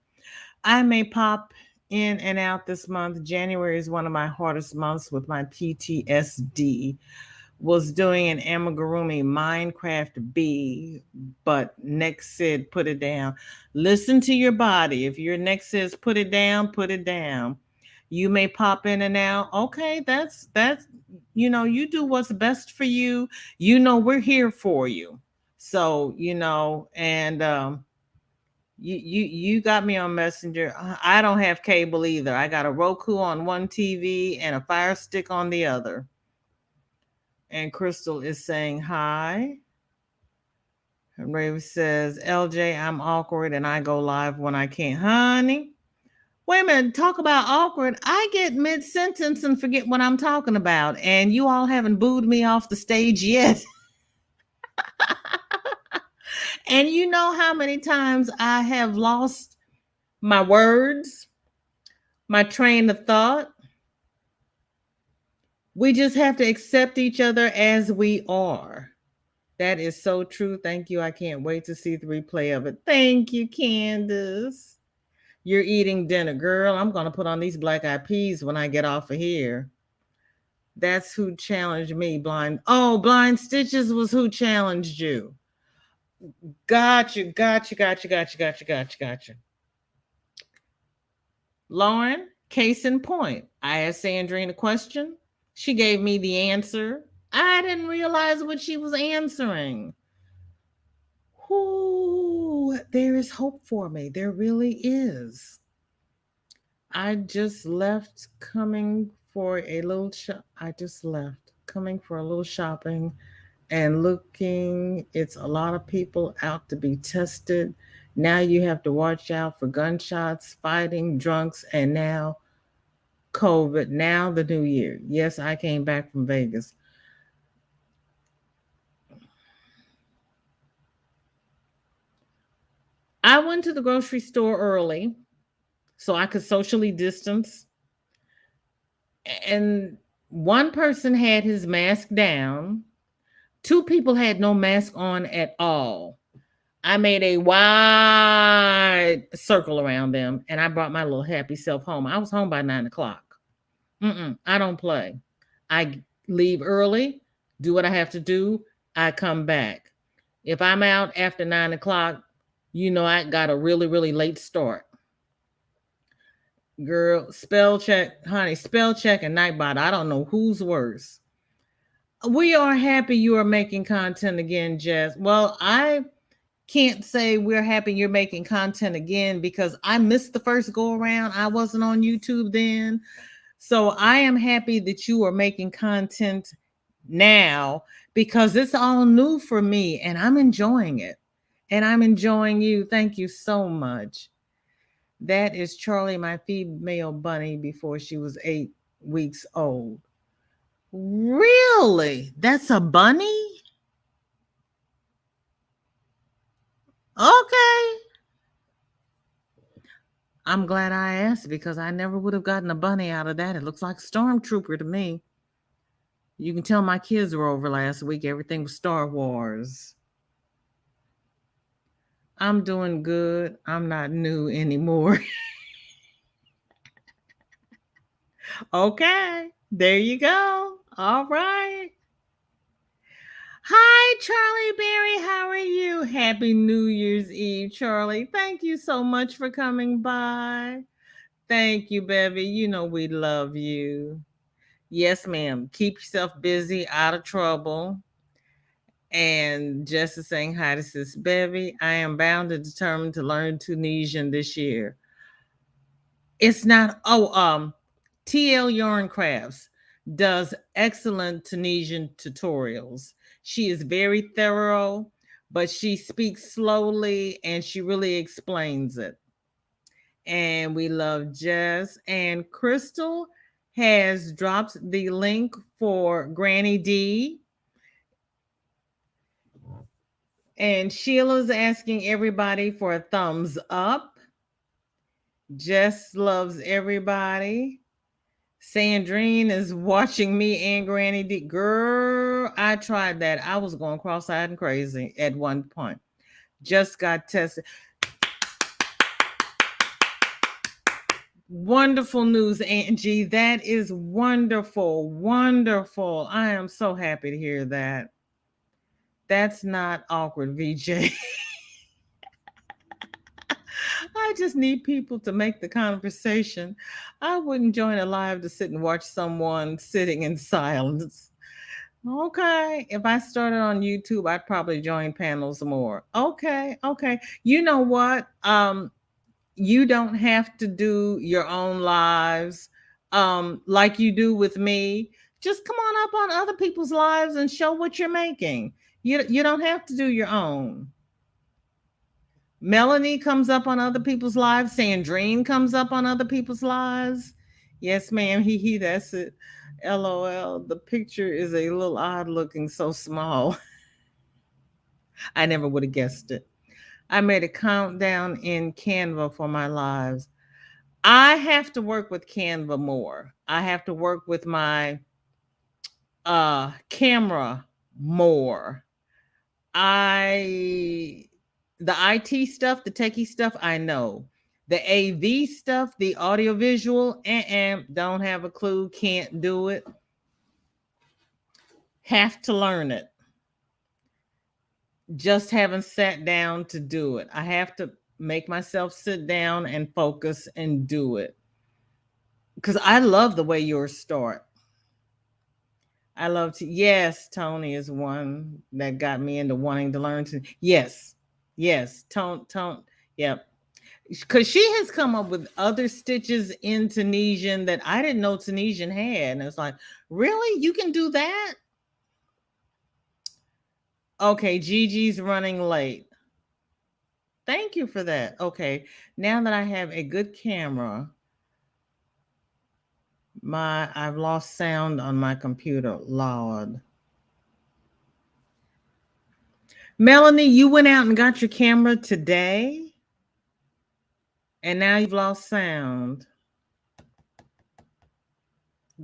I may pop in and out this month. January is one of my hardest months with my PTSD. Was doing an amigurumi Minecraft bee, but next said put it down. Listen to your body. If your next says put it down, put it down. You may pop in and out. Okay, that's you do what's best for you. We're here for you. So, and you got me on Messenger. I don't have cable either. I got a Roku on one TV and a Fire Stick on the other. And Crystal is saying hi. And Raven says, LJ, I'm awkward and I go live when I can't. Honey, wait a minute. Talk about awkward. I get mid-sentence and forget what I'm talking about. And you all haven't booed me off the stage yet. And you know how many times I have lost my words, my train of thought. We just have to accept each other as we are. That is so true. Thank you. I can't wait to see the replay of it. Thank you, Candace. You're eating dinner, girl. I'm going to put on these black eyed peas when I get off of here. That's who challenged me, Blind. Oh, Blind Stitches was who challenged you. Gotcha. Lauren, case in point. I asked Sandrine a question. She gave me the answer. I didn't realize what she was answering. Ooh, there is hope for me. There really is. I just left coming for a little coming for a little shopping and looking. It's a lot of people out to be tested. Now you have to watch out for gunshots, fighting, drunks, and now COVID. Now the new year. Yes, I came back from Vegas. I went to the grocery store early so I could socially distance. And one person had his mask down. Two people had no mask on at all. I made a wide circle around them and I brought my little happy self home. I was home by 9:00. I don't play. I leave early, do what I have to do. I come back. If I'm out after 9:00, I got a really, really late start. Girl, spell check, honey, spell check and Nightbot. I don't know who's worse. We are happy you are making content again, Jess. Well, I can't say we're happy you're making content again because I missed the first go around. I wasn't on YouTube then. So I am happy that you are making content now because it's all new for me and I'm enjoying it. And I'm enjoying you. Thank you so much. That is Charlie, my female bunny, before she was 8 weeks old. Really? That's a bunny? Okay. I'm glad I asked because I never would have gotten a bunny out of that. It looks like Stormtrooper to me. You can tell my kids were over last week. Everything was Star Wars. I'm doing good. I'm not new anymore. Okay. There you go. All right. Hi, Charlie Berry. How are you? Happy New Year's Eve, Charlie. Thank you so much for coming by. Thank you, Bevy. We love you. Yes, ma'am. Keep yourself busy, out of trouble. And Jess is saying hi to Sis Bevy. I am bound and determined to learn Tunisian this year. It's not, TL Yarn Crafts does excellent Tunisian tutorials. She is very thorough, but she speaks slowly and she really explains it. And we love Jess. And Crystal has dropped the link for Granny D. And Sheila's asking everybody for a thumbs up. Jess loves everybody. Sandrine is watching me and Granny D. Girl, I tried that. I was going cross-eyed and crazy at one point. Just got tested. Wonderful news, Angie. That is wonderful. Wonderful. I am so happy to hear that. That's not awkward, VJ. I just need people to make the conversation. I wouldn't join a live to sit and watch someone sitting in silence. Okay. If I started on YouTube, I'd probably join panels more. Okay. Okay. You know what? You don't have to do your own lives like you do with me. Just come on up on other people's lives and show what you're making. You don't have to do your own. Melanie comes up on other people's lives. Sandrine comes up on other people's lives. Yes, ma'am. He. That's it. LOL. The picture is a little odd looking, so small. I never would have guessed it. I made a countdown in Canva for my lives. I have to work with Canva more. I have to work with my camera more. I the IT stuff, the techie stuff, I know. The AV stuff, the audiovisual, don't have a clue, can't do it. Have to learn it. Just haven't sat down to do it. I have to make myself sit down and focus and do it. Because I love the way yours start. I love to. Yes, Tony is one that got me into wanting to learn to. Yes, yes, Tone. Yep. Because she has come up with other stitches in Tunisian that I didn't know Tunisian had. And it's like, really? You can do that? Okay, Gigi's running late. Thank you for that. Okay, now that I have a good camera, I've lost sound on my computer. Lord. Melanie, you went out and got your camera today, and now you've lost sound.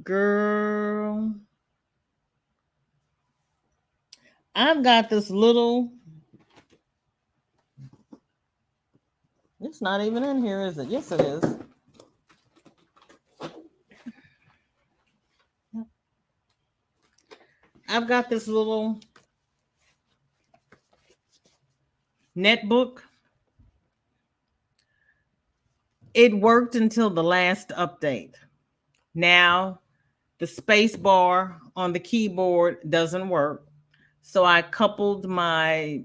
Girl. I've got this little. It's not even in here, is it? Yes, it is. I've got this little netbook. It worked until the last update. Now, the space bar on the keyboard doesn't work. So I coupled my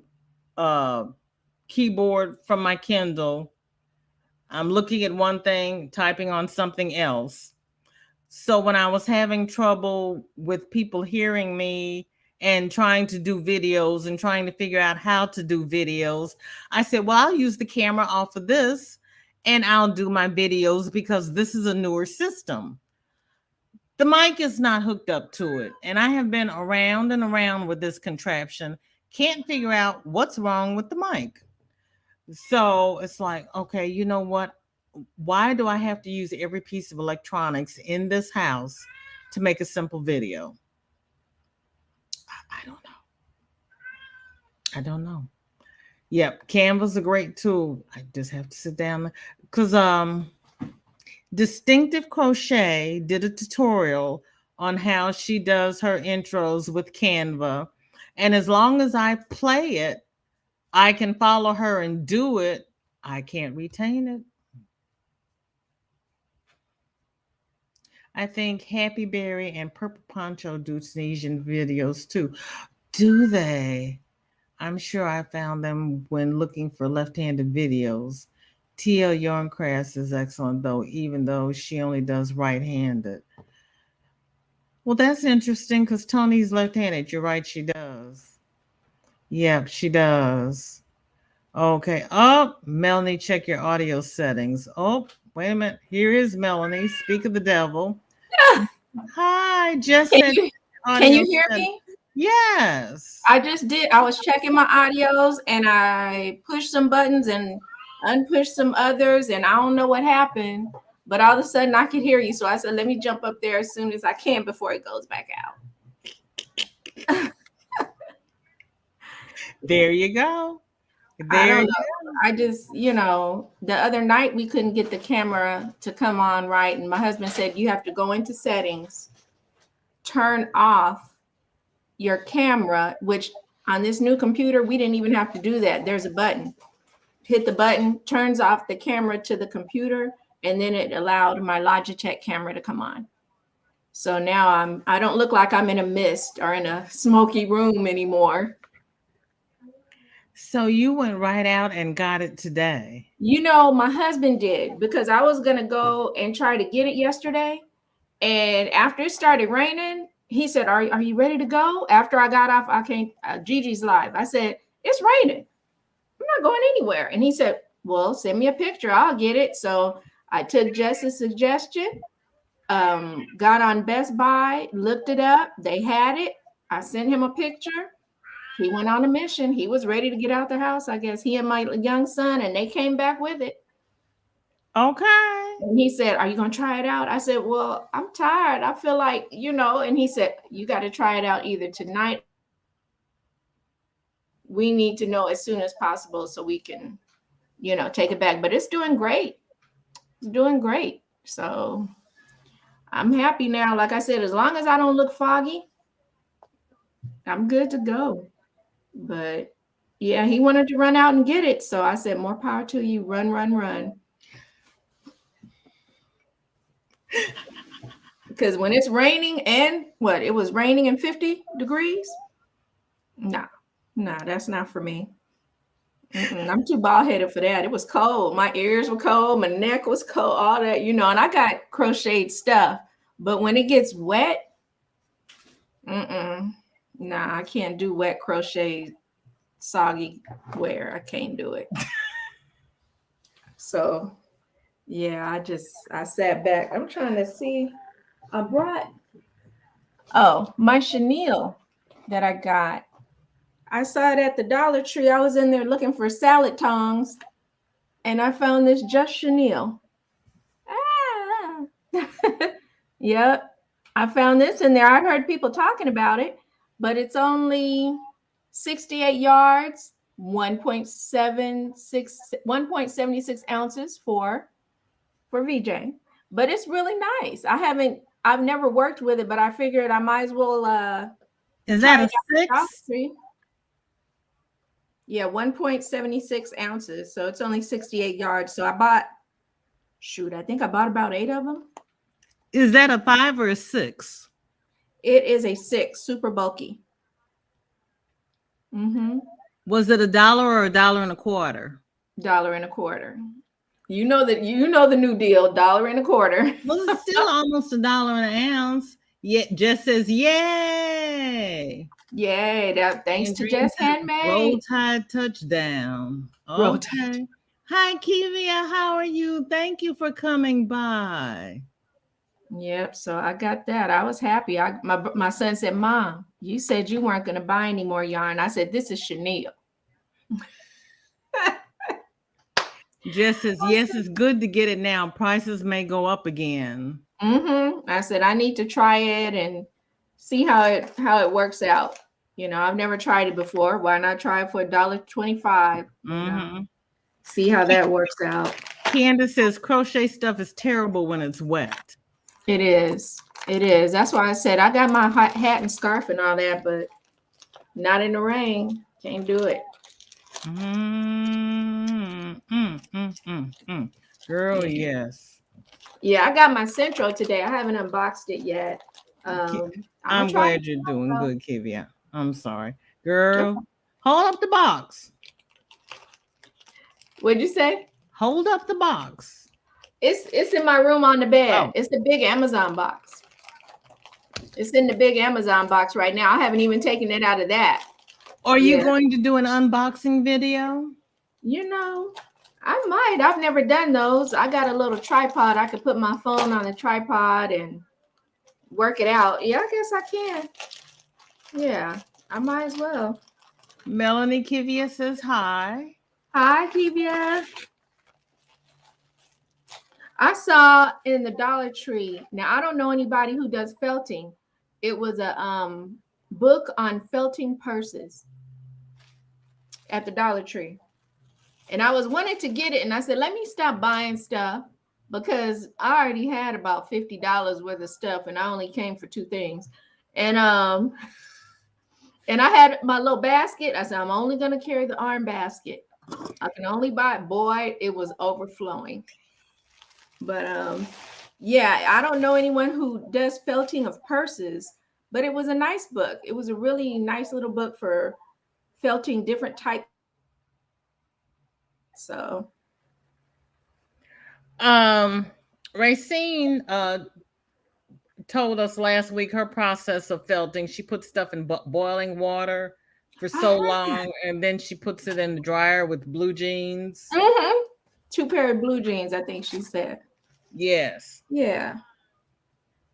keyboard from my Kindle. I'm looking at one thing, typing on something else. So when I was having trouble with people hearing me and trying to do videos and trying to figure out how to do videos, I said, well, I'll use the camera off of this and I'll do my videos because this is a newer system. The mic is not hooked up to it. And I have been around and around with this contraption. Can't figure out what's wrong with the mic. So it's like, okay, you know what? Why do I have to use every piece of electronics in this house to make a simple video? I don't know. I don't know. Yep, Canva's a great tool. I just have to sit down because Distinctive Crochet did a tutorial on how she does her intros with Canva. And as long as I play it, I can follow her and do it. I can't retain it. I think Happy Berry and Purple Poncho do Tunisian videos too. Do they? I'm sure I found them when looking for left-handed videos. T.L. Yarncraft is excellent, though, even though she only does right-handed. Well, that's interesting because Tony's left-handed. You're right, she does. Yep, she does. Okay. Oh, Melanie, check your audio settings. Oh, wait a minute. Here is Melanie. Speak of the devil. Hi, just can you hear me? Yes. I just did. I was checking my audios and I pushed some buttons and unpushed some others, and I don't know what happened, but all of a sudden I could hear you. So I said, let me jump up there as soon as I can before it goes back out. There you go. I don't know. I just, the other night we couldn't get the camera to come on right. And my husband said, you have to go into settings, turn off your camera, which on this new computer, we didn't even have to do that. There's a button. hit the button, turns off the camera to the computer, and then it allowed my Logitech camera to come on. So now I don't look like I'm in a mist or in a smoky room anymore. So you went right out and got it today. You know, my husband did, because I was going to go and try to get it yesterday. And after it started raining, he said, are you ready to go? After I got off, Gigi's live. I said, it's raining. I'm not going anywhere. And he said, well, send me a picture. I'll get it. So I took Jess's suggestion, got on Best Buy, looked it up. They had it. I sent him a picture. He went on a mission. He was ready to get out the house, I guess, he and my young son, and they came back with it. Okay. And he said, are you going to try it out? I said, well, I'm tired. I feel like, and he said, you got to try it out either tonight. We need to know as soon as possible so we can, take it back. But it's doing great. It's doing great. So I'm happy now. Like I said, as long as I don't look foggy, I'm good to go. But yeah, he wanted to run out and get it. So I said, more power to you. Run, run, run. Because when it's raining and it was raining and 50 degrees. Nah, that's not for me. I'm too bald headed for that. It was cold. My ears were cold. My neck was cold, all that, and I got crocheted stuff. But when it gets wet, nah, I can't do wet crochet, soggy wear. I can't do it. So, yeah, I sat back. I'm trying to see. I brought, my chenille that I got. I saw it at the Dollar Tree. I was in there looking for salad tongs, and I found this just chenille. Yep. I found this in there. I've heard people talking about it, but it's only 68 yards, 1.76 ounces for VJ. But it's really nice. I've never worked with it, but I figured I might as well. Is that a 6? Yeah, 1.76 ounces. So it's only 68 yards. So I bought, I think I bought about 8 of them. Is that a 5 or a 6? It is a 6, super bulky. Was it $1 or $1.25? $1.25. You know the new deal, $1.25. Well, it's still almost $1 an ounce. Yet just says yay. Yay. That thanks to Jess Handmade. Roll Tide touchdown. Okay. Hi, Kivia. How are you? Thank you for coming by. Yep. So I got that. I was happy. My son said, Mom, you said you weren't going to buy any more yarn. I said, this is chenille. Jess says, yes, it's good to get it now. Prices may go up again. I said, I need to try it and see how it works out. I've never tried it before. Why not try it for $1.25? See how that works out. Candace says crochet stuff is terrible when it's wet. It is. That's why I said I got my hat and scarf and all that, but not in the rain. Can't do it. Girl, yes. Yeah, I got my Centro today. I haven't unboxed it yet. I'm glad you're doing good, Kivia. I'm sorry. Girl, hold up the box. What'd you say? Hold up the box. It's in my room on the bed. Oh. It's the big Amazon box. It's in the big Amazon box right now. I haven't even taken it out of that. Are you going to do an unboxing video? I might. I've never done those. I got a little tripod. I could put my phone on the tripod and work it out. Yeah, I guess I can. Yeah, I might as well. Melanie Kivia says hi. Hi, Kivia. I saw in the Dollar Tree. Now, I don't know anybody who does felting. It was a book on felting purses at the Dollar Tree. And I was wanting to get it. And I said, let me stop buying stuff because I already had about $50 worth of stuff. And I only came for 2 things. And I had my little basket. I said, I'm only going to carry the arm basket. I can only buy it. Boy, it was overflowing. But yeah, I don't know anyone who does felting of purses, but it was a nice book. It was a really nice little book for felting different types. So Racine told us last week her process of felting. She puts stuff in boiling water for I so heard that. long, and then she puts it in the dryer with blue jeans. Mm-hmm. 2 pair of blue jeans, I think she said. Yes. Yeah.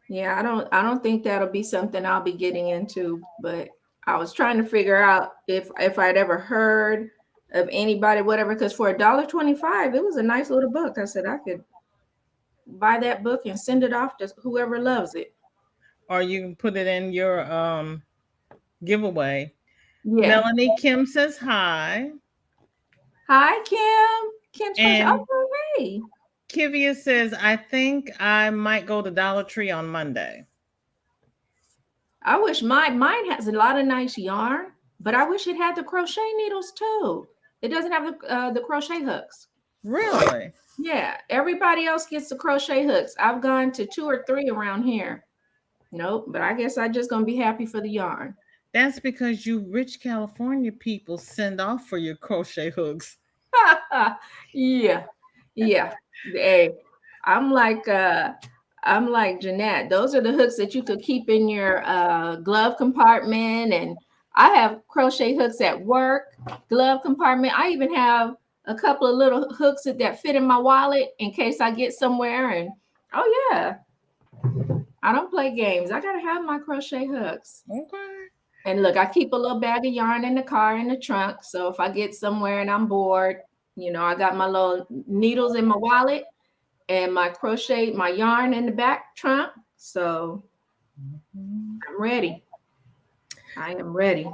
Yeah, I don't think that'll be something I'll be getting into, but I was trying to figure out if I'd ever heard of anybody, whatever, because for $1.25, it was a nice little book. I said I could buy that book and send it off to whoever loves it. Or you can put it in your giveaway. Yeah. Melanie Kim says hi. Hi, Kim. Kim's first. And Oh, hey. Kivia says, I think I might go to Dollar Tree on Monday. I wish mine has a lot of nice yarn, but I wish it had the crochet needles too. It doesn't have the crochet hooks. Really? Yeah, everybody else gets the crochet hooks. I've gone to 2 or 3 around here. Nope, but I guess I'm just gonna be happy for the yarn. That's because you rich California people send off for your crochet hooks. Yeah, yeah. Hey, I'm like Jeanette. Those are the hooks that you could keep in your glove compartment, and I have crochet hooks at work, glove compartment. I even have a couple of little hooks that fit in my wallet in case I get somewhere. And oh yeah, I don't play games. I gotta have my crochet hooks. Okay. And look, I keep a little bag of yarn in the car in the trunk. So if I get somewhere and I'm bored, I got my little needles in my wallet and my yarn in the back trunk. So I'm ready. I am ready.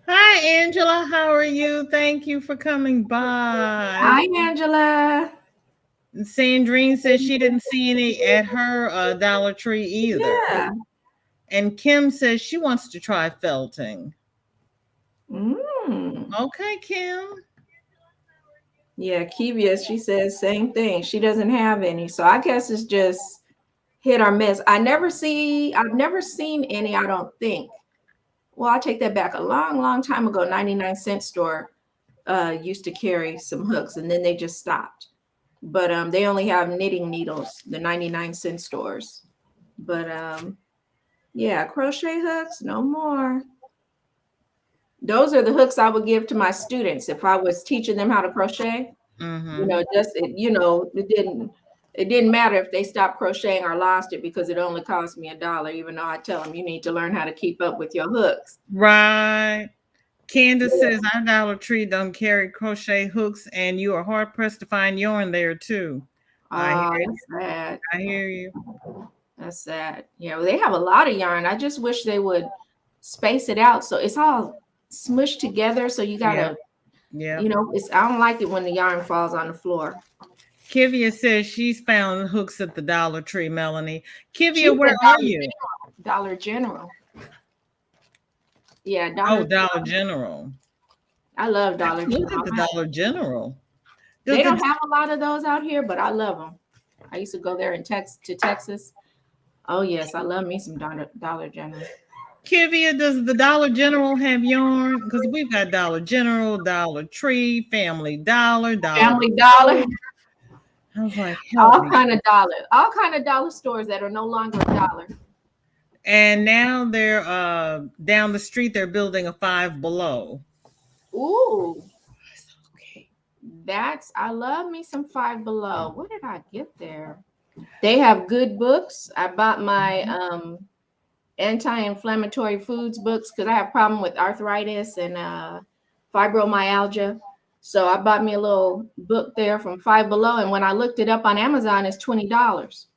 Hi, Angela. How are you? Thank you for coming by. Hi, Angela. Sandrine says she didn't see any at her Dollar Tree either. Yeah. And Kim says she wants to try felting. Mm. Okay, Kim. Yeah, Kivia, she says same thing. She doesn't have any. So I guess it's just hit or miss. I've never seen any, I don't think. Well, I take that back. A long, long time ago, 99-cent store used to carry some hooks, and then they just stopped. But they only have knitting needles, the 99-cent stores. But yeah, crochet hooks, no more. Those are the hooks I would give to my students if I was teaching them how to crochet. Mm-hmm. It didn't matter if they stopped crocheting or lost it because it only cost me $1, even though I tell them you need to learn how to keep up with your hooks. Right. Candace says our Dollar Tree don't carry crochet hooks, and you are hard pressed to find yarn there too. That's sad. I hear you. That's sad. Yeah, well, they have a lot of yarn. I just wish they would space it out so it's all smushed together. So you gotta, yeah. I don't like it when the yarn falls on the floor. Kivia says she's found hooks at the Dollar Tree, Melanie. Kivia, where are you? Dollar General. Yeah, Dollar General. I love Dollar General. Look at the Dollar General. They don't have a lot of those out here, but I love them. I used to go there to Texas. Oh yes, I love me some Dollar General. Kivia, does the Dollar General have yarn? Because we've got Dollar General, Dollar Tree, Family Dollar. Family Dollar. I was like, all kind of dollar stores that are no longer a dollar. And now they're down the street. They're building a Five Below. Ooh, okay. I love me some Five Below. What did I get there? They have good books. I bought my Anti-Inflammatory Foods books because I have a problem with arthritis and fibromyalgia. So I bought me a little book there from Five Below, and when I looked it up on Amazon, it's $20.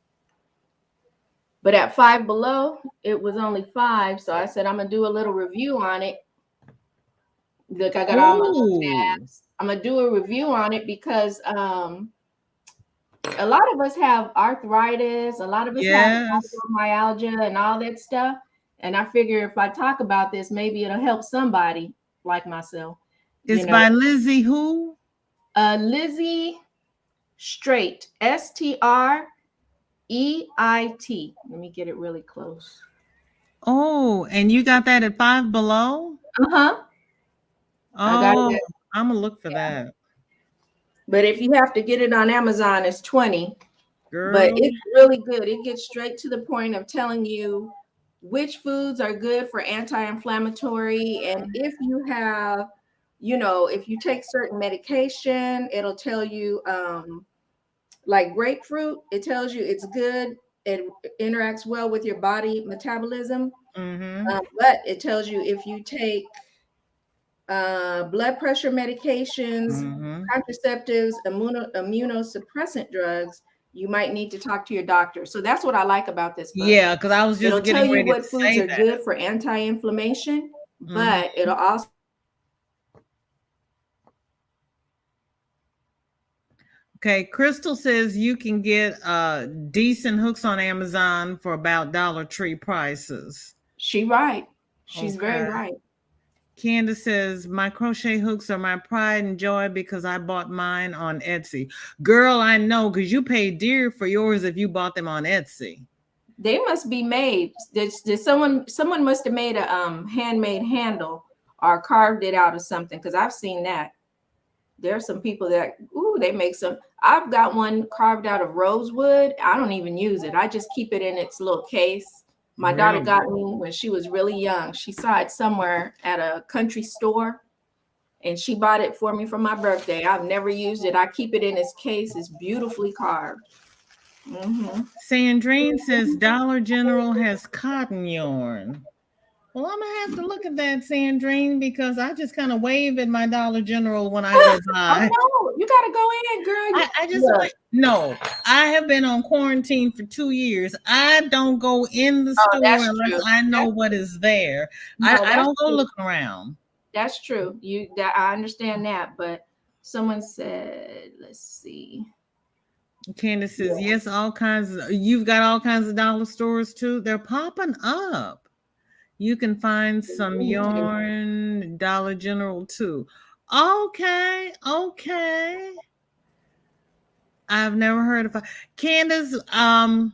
But at Five Below, it was only $5. So I said I'm gonna do a little review on it. Look, I got all my little tabs. I'm gonna do a review on it because a lot of us have arthritis, a lot of us have fibromyalgia and all that stuff. And I figure if I talk about this, maybe it'll help somebody like myself. It's by Lizzie who? Lizzie Straight, Streit. Let me get it really close. Oh, and you got that at Five Below? Uh-huh. I got Oh, it. I'm gonna look for that. But if you have to get it on Amazon, it's 20. But Girl. it's really good. It gets straight to the point of telling you which foods are good for anti-inflammatory. And if you have, if you take certain medication, it'll tell you, like grapefruit, it tells you it's good. It interacts well with your body metabolism. Mm-hmm. But it tells you if you take blood pressure medications, Mm-hmm. contraceptives, immunosuppressant drugs, you might need to talk to your doctor. So that's what I like about this book. Yeah, because I was It'll just tell getting you ready to what foods say are that. good for anti-inflammation, Mm-hmm. but it'll also Okay, Crystal says you can get decent hooks on Amazon for about Dollar Tree prices. She's right. She's very Okay. right. Candace says my crochet hooks are my pride and joy because I bought mine on Etsy. Girl, I know because you paid dear for yours if you bought them on Etsy. They must be made. Did someone must have made a handmade handle or carved it out of something, because I've seen that. There are some people that they make some. I've got one carved out of rosewood. I don't even use it. I just keep it in its little case. My daughter Really? got me when she was really young. She saw it somewhere at a country store and she bought it for me for my birthday. I've never used it. I keep it in its case. It's beautifully carved. Mm-hmm. Sandrine says Dollar General has cotton yarn. Well, I'm gonna have to look at that, Sandrine, because I just kind of wave at my Dollar General when I go by. Oh no, you gotta go in, girl. I just like no. I have been on quarantine for 2 years. I don't go in the Oh, store that's unless true. I know what is there. No, I that's don't go true. looking around. That's true. I understand that, but someone said, let's see. Candace says, yes, all kinds of, you've got all kinds of dollar stores too. They're popping up. You can find some yarn, Dollar General too. Okay. I've never heard of Candace. I'm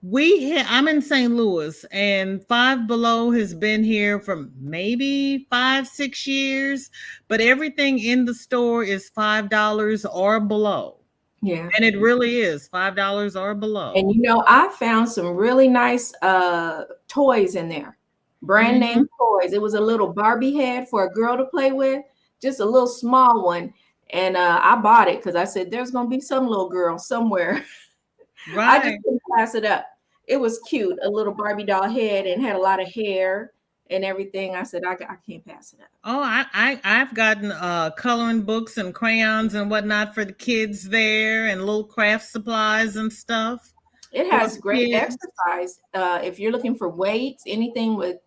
in St. Louis, and Five Below has been here for maybe 5-6 years, but everything in the store is $5 or below. Yeah. And it really is $5 or below. And I found some really nice toys in there. Brand name toys. It was a little Barbie head for a girl to play with, just a little small one. And I bought it because I said there's gonna be some little girl somewhere. I just Right. couldn't pass it up. It was cute, a little Barbie doll head, and had a lot of hair and everything. I said I can't pass it up. Oh, I've gotten coloring books and crayons and whatnot for the kids there, and little craft supplies and stuff. It has great exercise. If you're looking for weights, anything with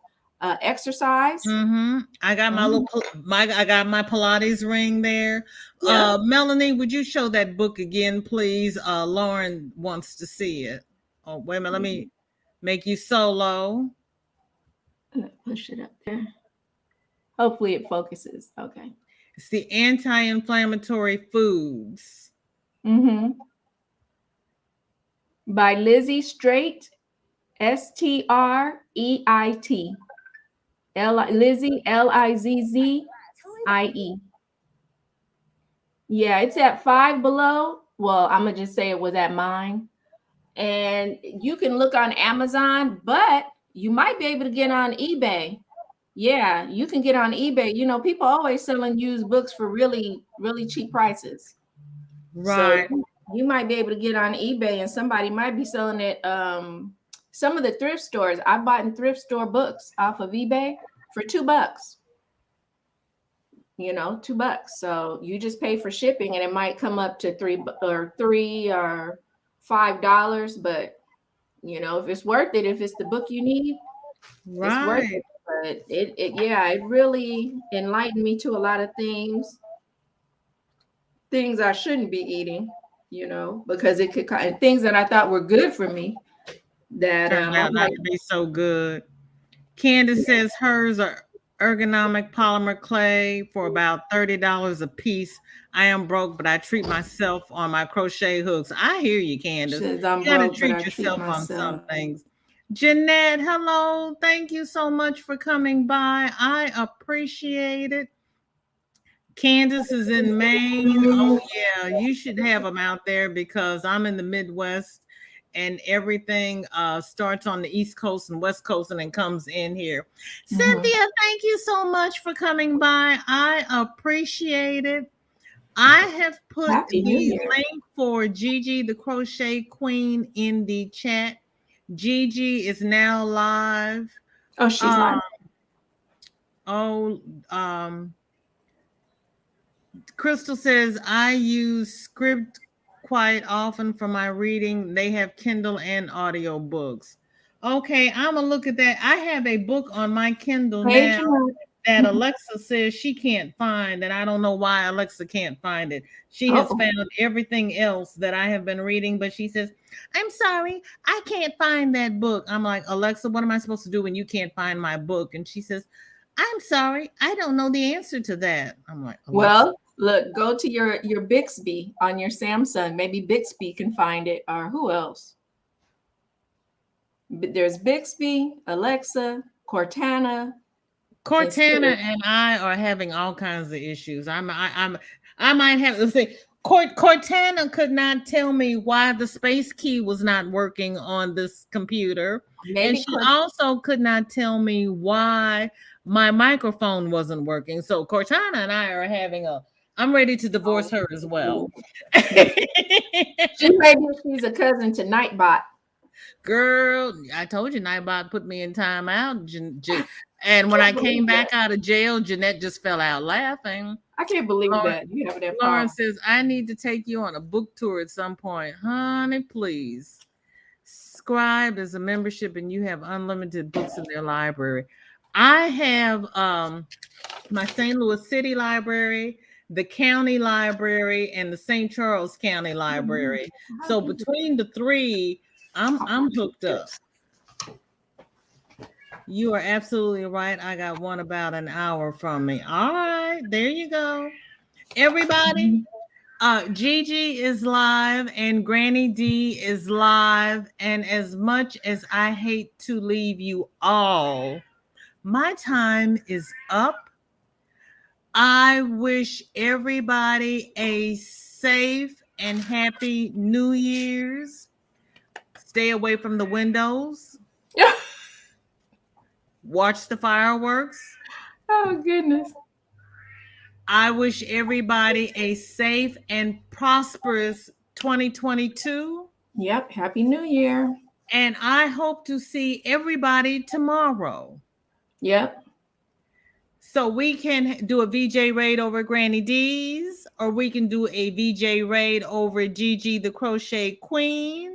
exercise. I got I got my Pilates ring there. Yeah. Melanie, would you show that book again, please? Lauren wants to see it. Oh, wait a minute. Let me make you solo. Push it up there. Hopefully it focuses. Okay. It's the Anti-Inflammatory Foods. By Lizzie Straight, Streit. Lizzie, Lizzie. Yeah, it's at Five Below. Well, I'm gonna just say it was at mine. And you can look on Amazon, but you might be able to get on eBay. Yeah, you can get on eBay. People always selling used books for really, really cheap prices. Right. So you might be able to get on eBay, and somebody might be selling it. Some of the thrift stores, I bought in thrift store books off of eBay for $2. $2. So you just pay for shipping, and it might come up to $3 or $5. But if it's worth it, if it's the book you need, it's worth it. But it really enlightened me to a lot of things I shouldn't be eating, because it could things that I thought were good for me that turned out not to be so good. Candace says hers are ergonomic polymer clay for about $30 a piece. I am broke, but I treat myself on my crochet hooks. I hear you, Candace. Says I'm You got to broke, but treat I treat yourself on some myself. things. Jeanette, hello. Thank you so much for coming by. I appreciate it. Candace is in Maine. Oh, yeah. You should have them out there because I'm in the Midwest and everything starts on the East Coast and West Coast and then comes in here. Cynthia, thank you so much for coming by. I appreciate it. I have put Happy New the Year. link for Gigi the Crochet Queen in the chat. Gigi is now live. Oh, she's live. Oh, um, Crystal says I use Script quite often for my reading. They have Kindle and audio books. Okay, I'm gonna look at that. I have a book on my Kindle now that Alexa says she can't find, and I don't know why Alexa can't find it. She has found everything else that I have been reading, but she says, I'm sorry, I can't find that book. I'm like, Alexa, what am I supposed to do when you can't find my book? And she says, I'm sorry, I don't know the answer to that. I'm like, Alexa. Well, look, go to your Bixby on your Samsung. Maybe Bixby can find it, or who else? There's Bixby, Alexa, Cortana. Cortana and I are having all kinds of issues. I might have to say Cortana could not tell me why the space key was not working on this computer. Maybe and she also could not tell me why my microphone wasn't working. So Cortana and I are having I'm ready to divorce her as well. She's a cousin to Nightbot. Girl, I told you Nightbot put me in timeout. And when I came back out of jail, Jeanette just fell out laughing. I can't believe that. You have that Lauren says, I need to take you on a book tour at some point. Honey, please. Scribe is a membership and you have unlimited books in their library. I have my St. Louis City Library, the county library, and the St. Charles County Library. So between the three, I'm hooked up. You are absolutely right. I got one about an hour from me. All right, there you go. Everybody, Gigi is live and Granny D is live. And as much as I hate to leave you all, my time is up. I wish everybody a safe and happy New Year's. Stay away from the windows. Watch the fireworks. Oh, goodness. I wish everybody a safe and prosperous 2022. Yep. Happy New Year. And I hope to see everybody tomorrow. Yep. So we can do a VJ raid over Granny D's, or we can do a VJ raid over Gigi the Crochet Queen.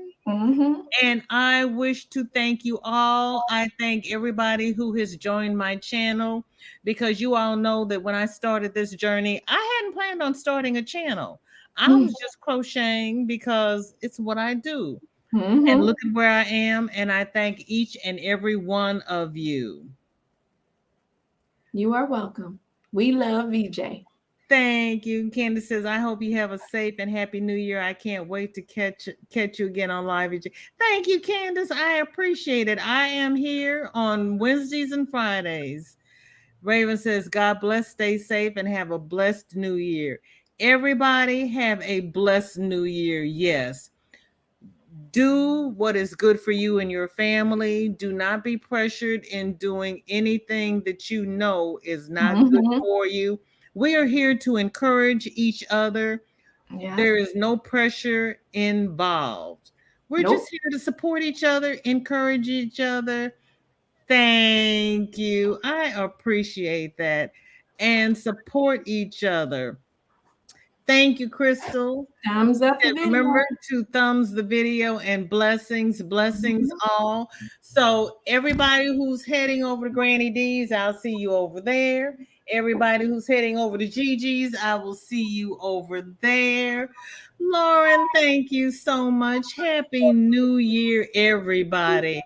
And I wish to thank you all. I thank everybody who has joined my channel, because you all know that when I started this journey, I hadn't planned on starting a channel. I was just crocheting because it's what I do. And look at where I am. And I thank each and every one of you. You are welcome. We love VJ. Thank you. Candace says, I hope you have a safe and happy New Year. I can't wait to catch you again on live. Thank you, Candace. I appreciate it. I am here on Wednesdays and Fridays. Raven says, God bless, stay safe, and have a blessed New Year. Everybody have a blessed New Year. Yes. Do what is good for you and your family. Do not be pressured in doing anything that you know is not good for you. We are here to encourage each other. Yeah. There is no pressure involved. We're just here to support each other, encourage each other. Thank you. I appreciate that. And support each other. Thank you, Crystal. Thumbs up the video. Remember to thumbs the video, and blessings all. So everybody who's heading over to Granny D's, I'll see you over there. Everybody who's heading over to Gigi's, I will see you over there. Lauren, thank you so much. Happy New Year, everybody.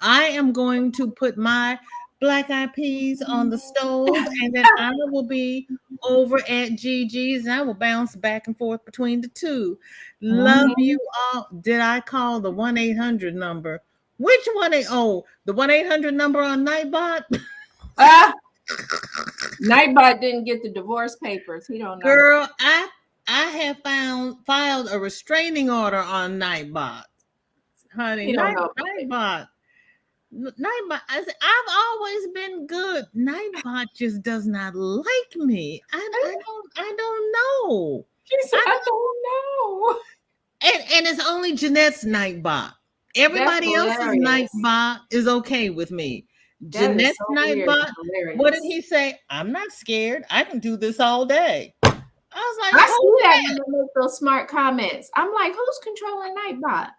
I am going to put my black eyed peas on the stove, and then I will be over at Gigi's, and I will bounce back and forth between the two. Love you all. Did I call the 1-800 number? Which one? The 1-800 number on Nightbot? Nightbot didn't get the divorce papers. He don't know. Girl, I have filed a restraining order on Nightbot. Honey, Nightbot. Nightbot, I've always been good. Nightbot just does not like me. I don't know. She said, I don't know. And it's only Jeanette's Nightbot. Everybody else's Nightbot is okay with me. Jeanette's Nightbot. What did he say? I'm not scared. I can do this all day. I was like, I see that when they make those smart comments. I'm like, who's controlling Nightbot?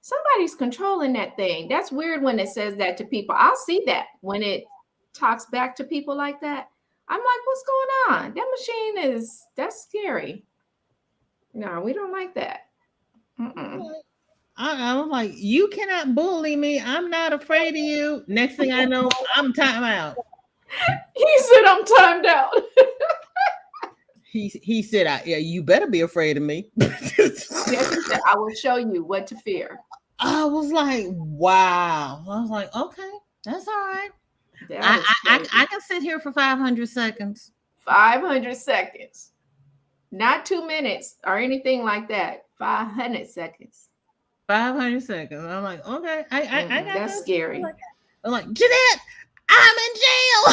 Somebody's controlling that thing. That's weird when it says that to people. I'll see that when it talks back to people like that. I'm like, what's going on? That machine that's scary. No, we don't like that. I'm like, you cannot bully me. I'm not afraid of you. Next thing I know, I'm timed out. He said, I'm timed out. He said, yeah, you better be afraid of me. Yes, he said, I will show you what to fear. I was like, wow. I was like, okay, that's all right. I can sit here for 500 seconds. 500 seconds. Not 2 minutes or anything like that. 500 seconds. 500 seconds. I'm like, okay. I got that's scary. I'm like, Jeanette, I'm in jail.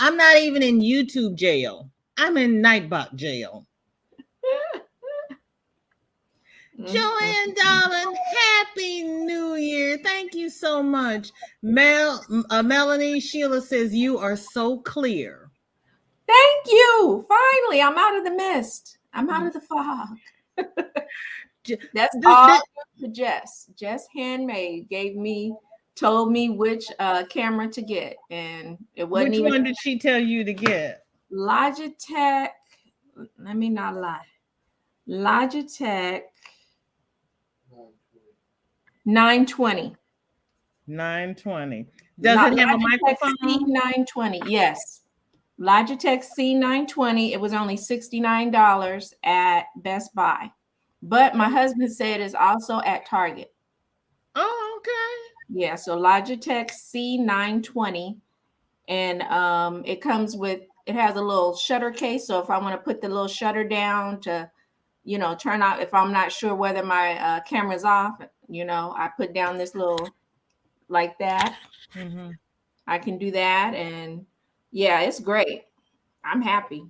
I'm not even in YouTube jail. I'm in Nightbot jail. Joanne Darling, Happy New Year. Thank you so much. Melanie Sheila says, you are so clear. Thank you. Finally, I'm out of the mist. I'm out of the fog. That's all to Jess. Jess Handmade told me which camera to get, and it wasn't Which one did she tell you to get? Logitech. Let me not lie. Logitech 920. 920. Does it have a microphone? C920. Yes. Logitech C920. It was only $69 at Best Buy. But my husband said it's also at Target. Oh, okay. Yeah, so Logitech C920. And it has a little shutter case. So if I want to put the little shutter down to, turn out, if I'm not sure whether my camera's off, I put down this little like that. Mm-hmm. I can do that. And yeah, it's great. I'm happy.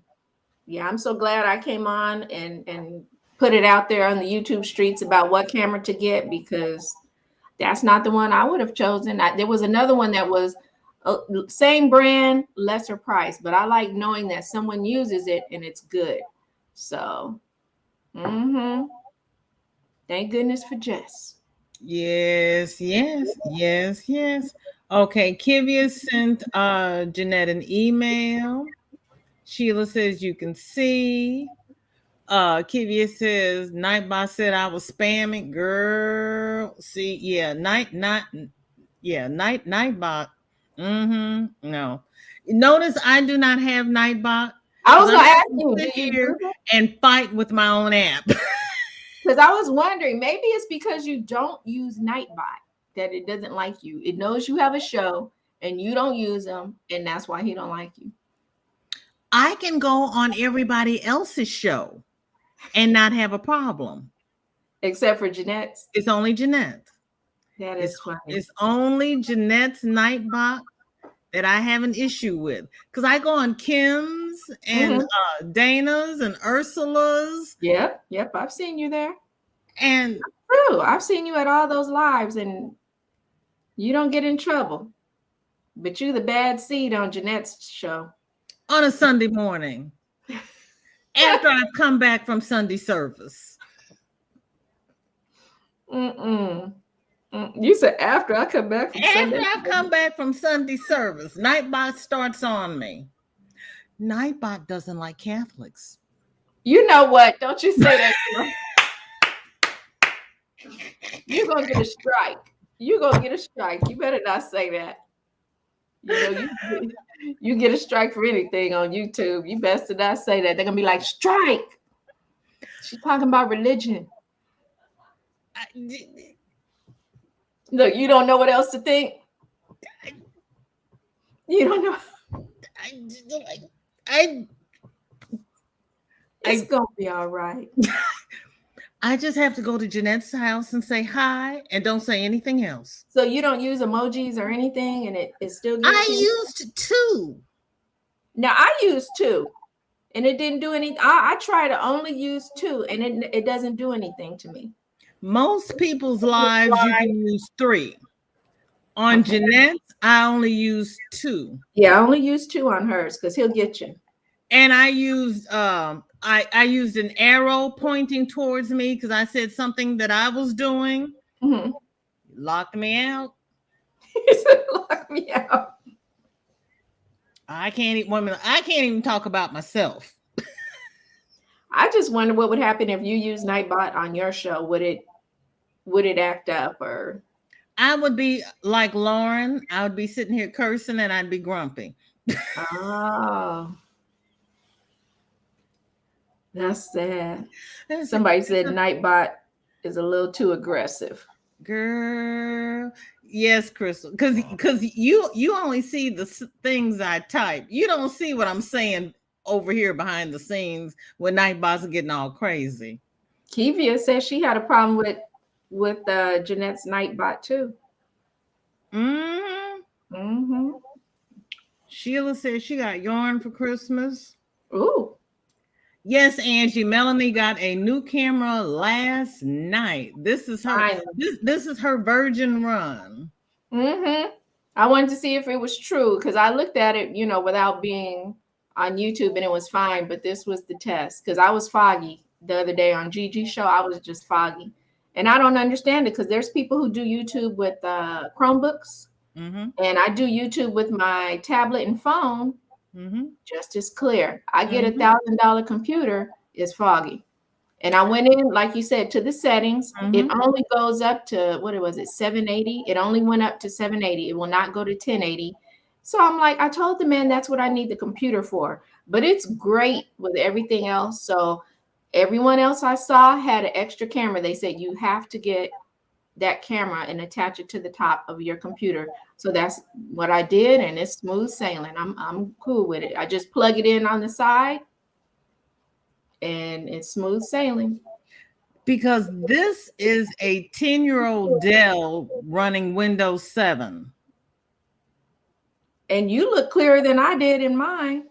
Yeah, I'm so glad I came on and put it out there on the YouTube streets about what camera to get, because that's not the one I would have chosen. There was another one that was same brand, lesser price, but I like knowing that someone uses it and it's good. So, thank goodness for Jess. Yes. Okay, Kivia sent Jeanette an email. Sheila says you can see. Kivia says Nightbot said I was spamming. Girl, see, yeah, Nightbot. No. Notice I do not have Nightbot. I was gonna ask you, sit here and fight with my own app. Because I was wondering, maybe it's because you don't use Nightbot that it doesn't like you. It knows you have a show and you don't use them, and that's why he don't like you. I can go on everybody else's show and not have a problem. Except for Jeanette's. It's only Jeanette. That is funny. It's only Jeanette's Nightbot that I have an issue with. Because I go on Kim's and Dana's and Ursula's. Yep. I've seen you there. And that's true. I've seen you at all those lives and you don't get in trouble. But you the bad seed on Jeanette's show. On a Sunday morning. After I've come back from Sunday service. You said after I come back from Sunday. After I come back from Sunday service, Nightbot starts on me. Nightbot doesn't like Catholics. You know what? Don't you say that. You're gonna get a strike. You gonna get a strike. You better not say that. You know, you get a strike for anything on YouTube. You best to not say that. They're gonna be like, strike. She's talking about religion. Look, you don't know what else to think. You don't know. It's gonna be all right. I just have to go to Jeanette's house and say hi and don't say anything else. So you don't use emojis or anything, and it still gets I you? used to. Now I used to, and it didn't do anything. I try to only use 2, and it doesn't do anything to me. Most people's lives you can use 3. On Jeanette's, I only use 2. Yeah, I only use 2 on hers because he'll get you. And I used I used an arrow pointing towards me because I said something that I was doing. Mm-hmm. Locked me out. He said, "Lock me out." I can't even talk about myself. I just wonder what would happen if you use Nightbot on your show. Would it act up, or? I would be like Lauren. I would be sitting here cursing and I'd be grumpy. Oh, that's sad. Somebody said Nightbot is a little too aggressive. Girl, yes, Crystal, because you only see the things I type. You don't see what I'm saying over here behind the scenes when Nightbot's getting all crazy. Kivia says she had a problem with Jeanette's Nightbot too. Sheila says she got yarn for Christmas. Ooh. Yes, Angie. Melanie got a new camera last night. This is her. This is her virgin run. I wanted to see if it was true because I looked at it, without being on YouTube, and it was fine. But this was the test because I was foggy the other day on Gigi's show. I was just foggy, and I don't understand it because there's people who do YouTube with Chromebooks, and I do YouTube with my tablet and phone. Just as clear. I get $1,000 computer, is foggy. And I went in, like you said, to the settings. It only goes up to, what was it, 780? It only went up to 780. It will not go to 1080. So I'm like, I told the man that's what I need the computer for. But it's great with everything else. So everyone else I saw had an extra camera. They said you have to get that camera and attach it to the top of your computer. So that's what I did, and it's smooth sailing. I'm cool with it. I just plug it in on the side, and it's smooth sailing. Because this is a 10-year-old Dell running Windows 7. And you look clearer than I did in mine.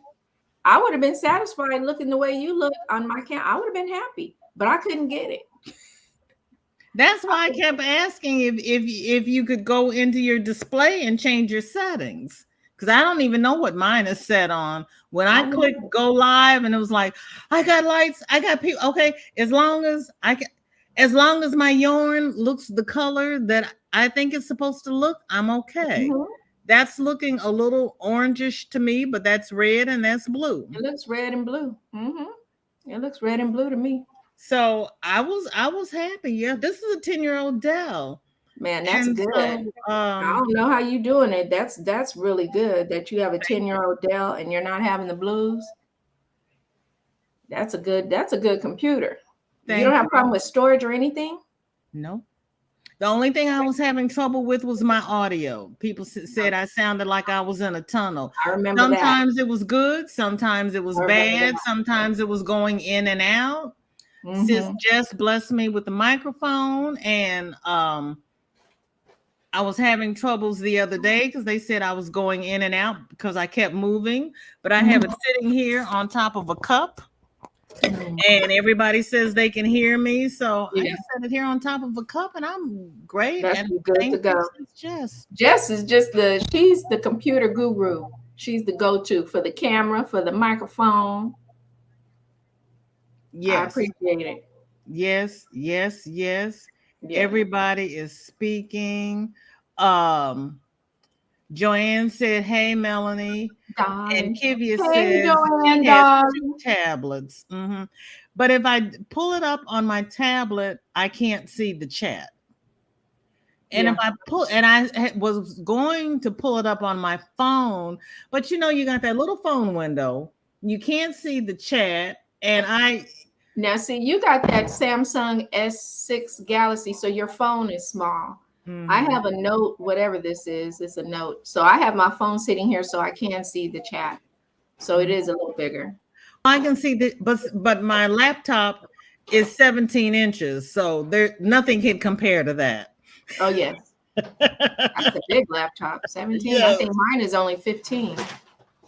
I would have been satisfied looking the way you look on my camera. I would have been happy, but I couldn't get it. That's why I kept asking if you could go into your display and change your settings, because I don't even know what mine is set on. When I clicked go live and it was like, I got lights, I got people. Okay, as long as my yarn looks the color that I think it's supposed to look, I'm okay. That's looking a little orangish to me, but that's red and that's blue. It looks red and blue. It looks red and blue to me. So I was happy. Yeah, this is a 10-year-old Dell. Man, that's good. So, I don't know how you doing it. That's really good that you have a 10-year-old Dell and you're not having the blues. That's a good computer. You don't have a problem with storage or anything? No. The only thing I was having trouble with was my audio. People said I sounded like I was in a tunnel. I remember sometimes it was good, sometimes it was bad, sometimes it was going in and out. Sis just blessed me with the microphone, and I was having troubles the other day because they said I was going in and out because I kept moving, but I have it sitting here on top of a cup, and everybody says they can hear me, so I just set it here on top of a cup, and I'm great. That's and good to go. Jess is just she's the computer guru. She's the go-to for the camera, for the microphone. Yes. I appreciate it. Yes. Everybody is speaking. Joanne said, "Hey, Melanie." And Kivia said, Joanne, she has 2 tablets. But if I pull it up on my tablet, I can't see the chat. And Yeah. if I was going to pull it up on my phone, but you got that little phone window. You can't see the chat. And Now, see, you got that Samsung S6 Galaxy, so your phone is small. I Mhm. have a Note, whatever this is. It's a Note. So I have my phone sitting here so I can see the chat. So it is a little bigger. I can see that, but my laptop is 17 inches, so nothing can compare to that. Oh, yes. That's a big laptop. 17. I Yes. think mine is only 15.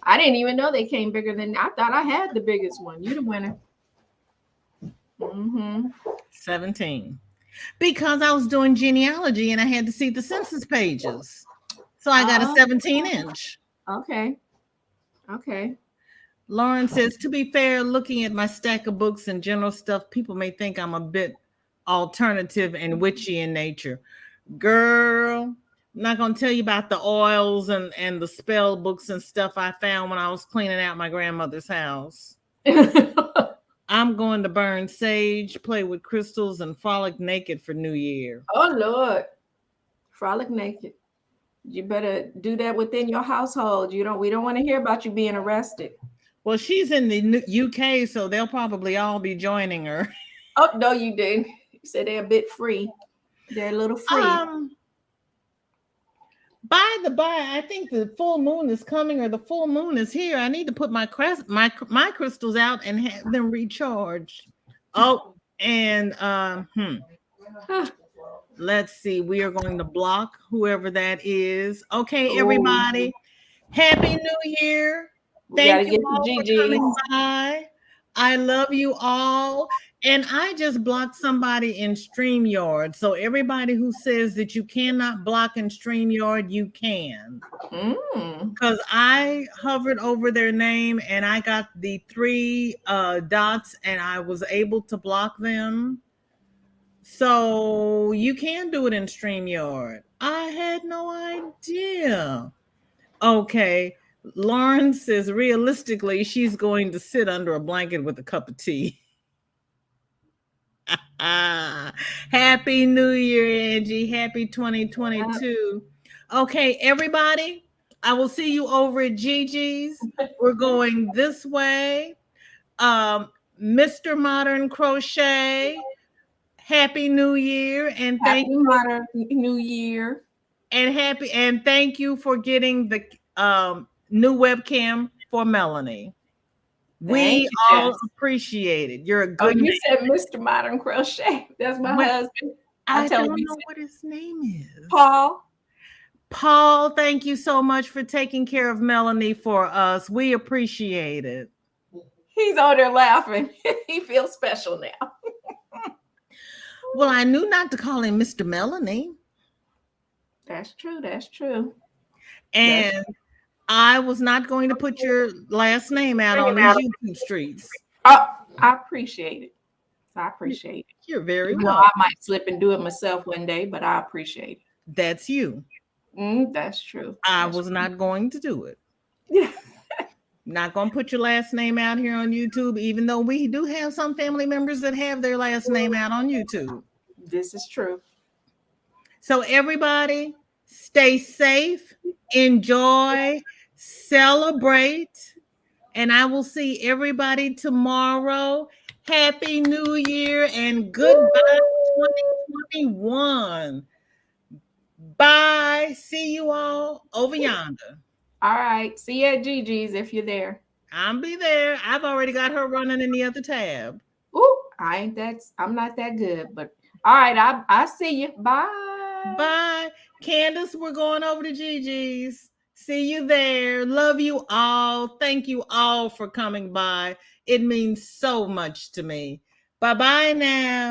I didn't even know they came bigger than I thought I had the biggest one. You the winner. 17. Because I was doing genealogy and I had to see the census pages. So I got a 17-inch. Okay. Okay. Lauren says, to be fair, looking at my stack of books and general stuff, people may think I'm a bit alternative and witchy in nature. Girl, I'm not going to tell you about the oils and the spell books and stuff I found when I was cleaning out my grandmother's house. I'm going to burn sage, play with crystals, and frolic naked for New Year. Oh, Lord. Frolic naked. You better do that within your household. We don't want to hear about you being arrested. Well, she's in the UK, so they'll probably all be joining her. Oh, no, you didn't. You said they're a bit free. They're a little free. By the by, I think the full moon is coming, or the full moon is here. I need to put my crystals out and have them recharged. Oh, and let's see. We are going to block whoever that is. Okay, everybody. Happy New Year. Thank you all for coming by. I love you all. And I just blocked somebody in StreamYard. So everybody who says that you cannot block in StreamYard, you can. Because I hovered over their name and I got the 3 dots and I was able to block them. So you can do it in StreamYard. I had no idea. Okay. Lauren says realistically, she's going to sit under a blanket with a cup of tea. Happy New Year, Angie. Happy 2022. Okay, everybody, I will see you over at Gigi's. We're going this way. Mr. Modern Crochet, Happy New Year, and thank you. Modern New Year. And thank you for getting the new webcam for Melanie. We all appreciate it. You're a good man. You said Mr. Modern Crochet. That's my husband. I don't know what his name is. Paul. Paul, thank you so much for taking care of Melanie for us. We appreciate it. He's on there laughing. He feels special now. Well, I knew not to call him Mr. Melanie. That's true. That's true. And I was not going to put your last name out on these YouTube streets. Oh, I appreciate it. I appreciate it. You're very welcome. I might slip and do it myself one day, but I appreciate it. That's you. That's true. I was not going to do it. Yeah. Not going to put your last name out here on YouTube, even though we do have some family members that have their last name out on YouTube. This is true. So everybody, stay safe, enjoy, celebrate, and I will see everybody tomorrow. Happy New Year and goodbye 2021. Bye. See you all over yonder. All right. See you at Gigi's if you're there. I'll be there. I've already got her running in the other tab. Ooh, I'm not that good, but all right. I see you. Bye. Bye. Candace, we're going over to Gigi's. See you there. Love you all. Thank you all for coming by. It means so much to me. Bye-bye now.